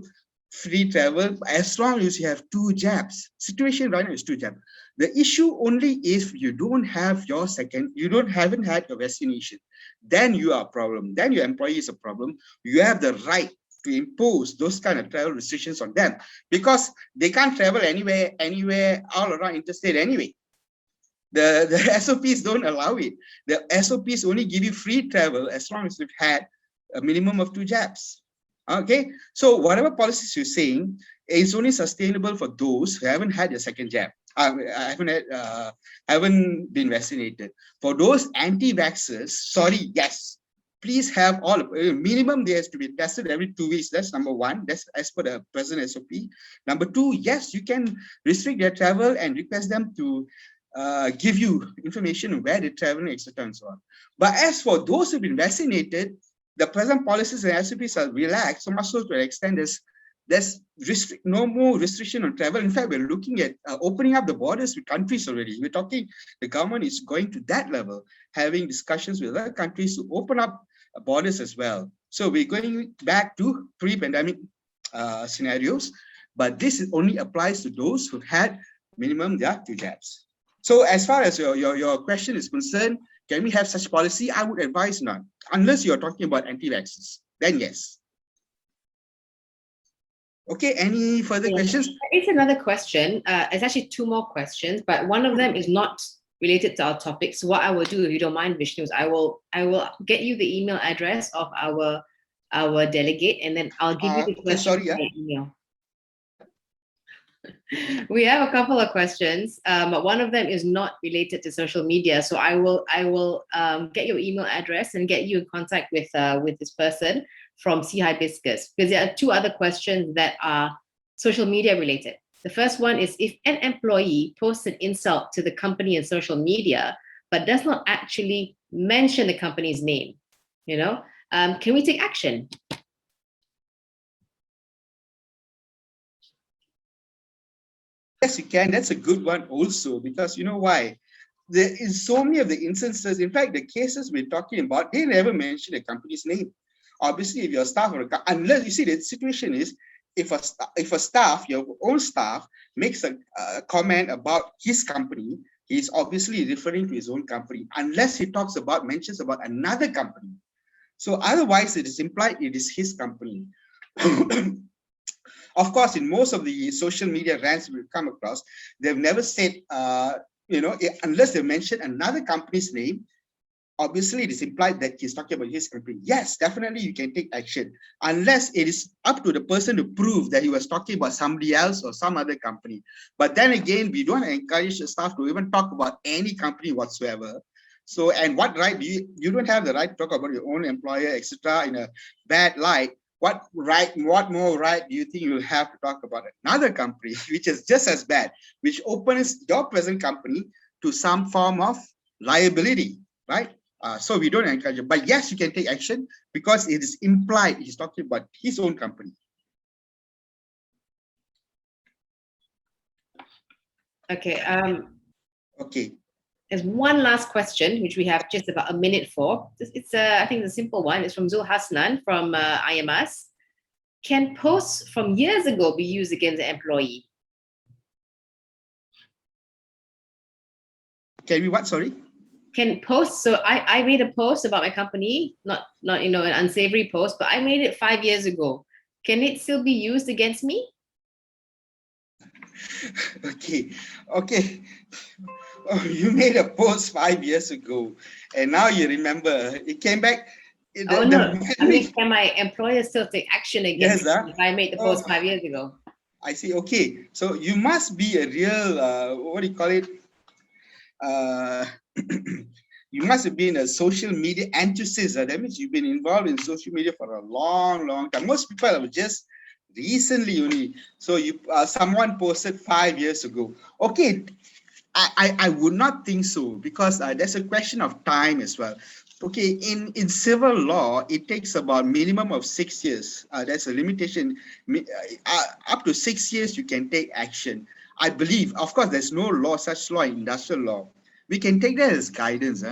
free travel, as long as you have 2 jabs. Situation right now is 2 jabs. The issue only is you don't have your haven't had your vaccination. Then you are a problem. Then your employee is a problem. You have the right to impose those kind of travel restrictions on them because they can't travel anywhere all around interstate anyway. The SOPs don't allow it. The SOPs only give you free travel as long as you've had a minimum of 2 jabs. Okay, so whatever policies you're saying is only sustainable for those who haven't had a second jab. Haven't been vaccinated. For those anti-vaxxers, sorry, yes, please have all minimum. There has to be tested every 2 weeks. That's number 1. That's as per the present SOP. Number 2, yes, you can restrict their travel and request them to give you information on where they're traveling, etc. and so on. But as for those who've been vaccinated, the present policies and SOPs are relaxed, so much so to an extent there's no more restriction on travel. In fact, we're looking at opening up the borders with countries already. We're talking, the government is going to that level, having discussions with other countries to open up borders as well. So we're going back to pre-pandemic scenarios. but this only applies to those who had minimum 2 jabs. So as far as your question is concerned, can we have such policy? I would advise not, unless you're talking about anti-vaxxers, then yes. Okay, any further questions? It's another question. It's actually 2 more questions, but one of them is not related to our topic. So what I will do, if you don't mind, Vishnu, is I will get you the email address of our delegate, and then I'll give you the question by email. We have a couple of questions. One of them is not related to social media, so I will get your email address and get you in contact with this person from Sea Hibiscus, because there are 2 other questions that are social media related. The first one is, if an employee posts an insult to the company in social media, but does not actually mention the company's name, can we take action? Yes, you can. That's a good one also, because you know why? There is so many of the instances, in fact, the cases we're talking about, they never mention the company's name. Obviously, if you're a staff, unless you see the situation is, if a staff, your own staff, makes a comment about his company, he's obviously referring to his own company, unless he mentions about another company. So otherwise, it is implied it is his company. Of course, in most of the social media rants we've come across, they've never said, unless they mention another company's name, obviously it is implied that he's talking about his company. Yes, definitely you can take action, unless it is up to the person to prove that he was talking about somebody else or some other company. But then again, we don't encourage the staff to even talk about any company whatsoever. So, and what right do you don't have the right to talk about your own employer, etc., in a bad light. What more right do you think you'll have to talk about another company, which is just as bad, which opens your present company to some form of liability, right? So we don't encourage it. But yes, you can take action, because it is implied he's talking about his own company. Okay. Okay. There's one last question, which we have just about a minute for. It's I think it's a simple one. It's from Zul Hasnan from IMAS. Can posts from years ago be used against the employee? Can we what? Sorry. Can posts? So I made a post about my company, not an unsavory post, but I made it 5 years ago. Can it still be used against me? Okay. Oh, you made a post 5 years ago, and now you remember. It came back. No. I mean, can my employer still take action against me if I made the post 5 years ago? I see. Okay. So you must be a real, what do you call it? You must have been a social media enthusiast. That means you've been involved in social media for a long, long time. Most people have just recently only. So someone posted 5 years ago. Okay. I would not think so, because there's a question of time as well. Okay, in civil law, it takes about minimum of 6 years. That's a limitation. Up to 6 years, you can take action. I believe, of course, there's no such law in industrial law. We can take that as guidance.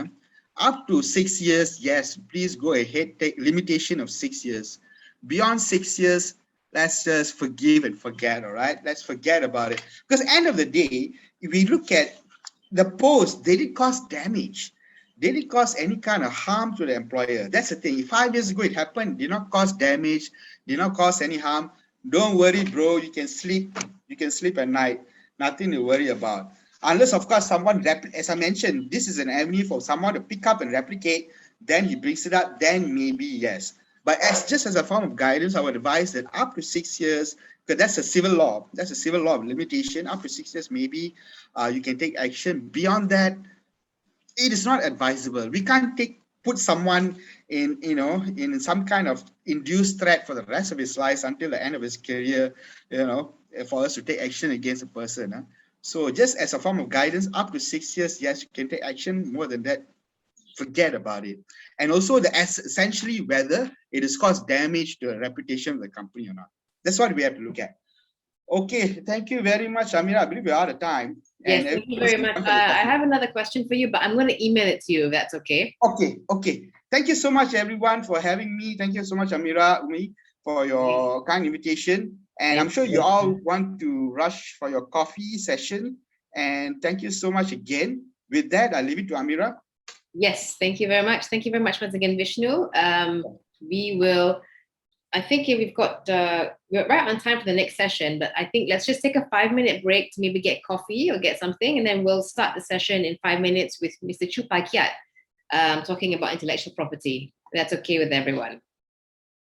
Up to 6 years, yes, please go ahead, take limitation of 6 years. Beyond 6 years, let's just forgive and forget, all right? Let's forget about it. Because end of the day, if we look at the post, they didn't cause damage. They didn't cause any kind of harm to the employer. That's the thing. 5 years ago it happened, did not cause damage, did not cause any harm. Don't worry, bro. You can sleep at night. Nothing to worry about. Unless, of course, someone, as I mentioned, this is an avenue for someone to pick up and replicate, then he brings it up, then maybe yes. But just as a form of guidance, I would advise that up to 6 years, because that's a civil law. That's a civil law of limitation. Up to 6 years, maybe you can take action. Beyond that, it is not advisable. We can't put someone in some kind of induced threat for the rest of his life until the end of his career, for us to take action against a person. So just as a form of guidance, up to 6 years, yes, you can take action. More than that, forget about it. And also essentially whether it has caused damage to the reputation of the company or not. That's what we have to look at. Okay, thank you very much, Amira. I believe we're out of time. Yes, thank you very much. I have another question for you, but I'm going to email it to you if that's okay. Okay. Thank you so much, everyone, for having me. Thank you so much, Amira, Umi, for your kind invitation. And I'm Thank sure you you. all want to rush for your coffee session. And thank you so much again. With that, I leave it to Amira. Yes, thank you very much. Thank you very much once again, Vishnu. We will, I think we've got, we're right on time for the next session, but I think let's just take a 5-minute break to maybe get coffee or get something, and then we'll start the session in 5 minutes with Mr. Chu Pai Kiat, talking about intellectual property. That's okay with everyone.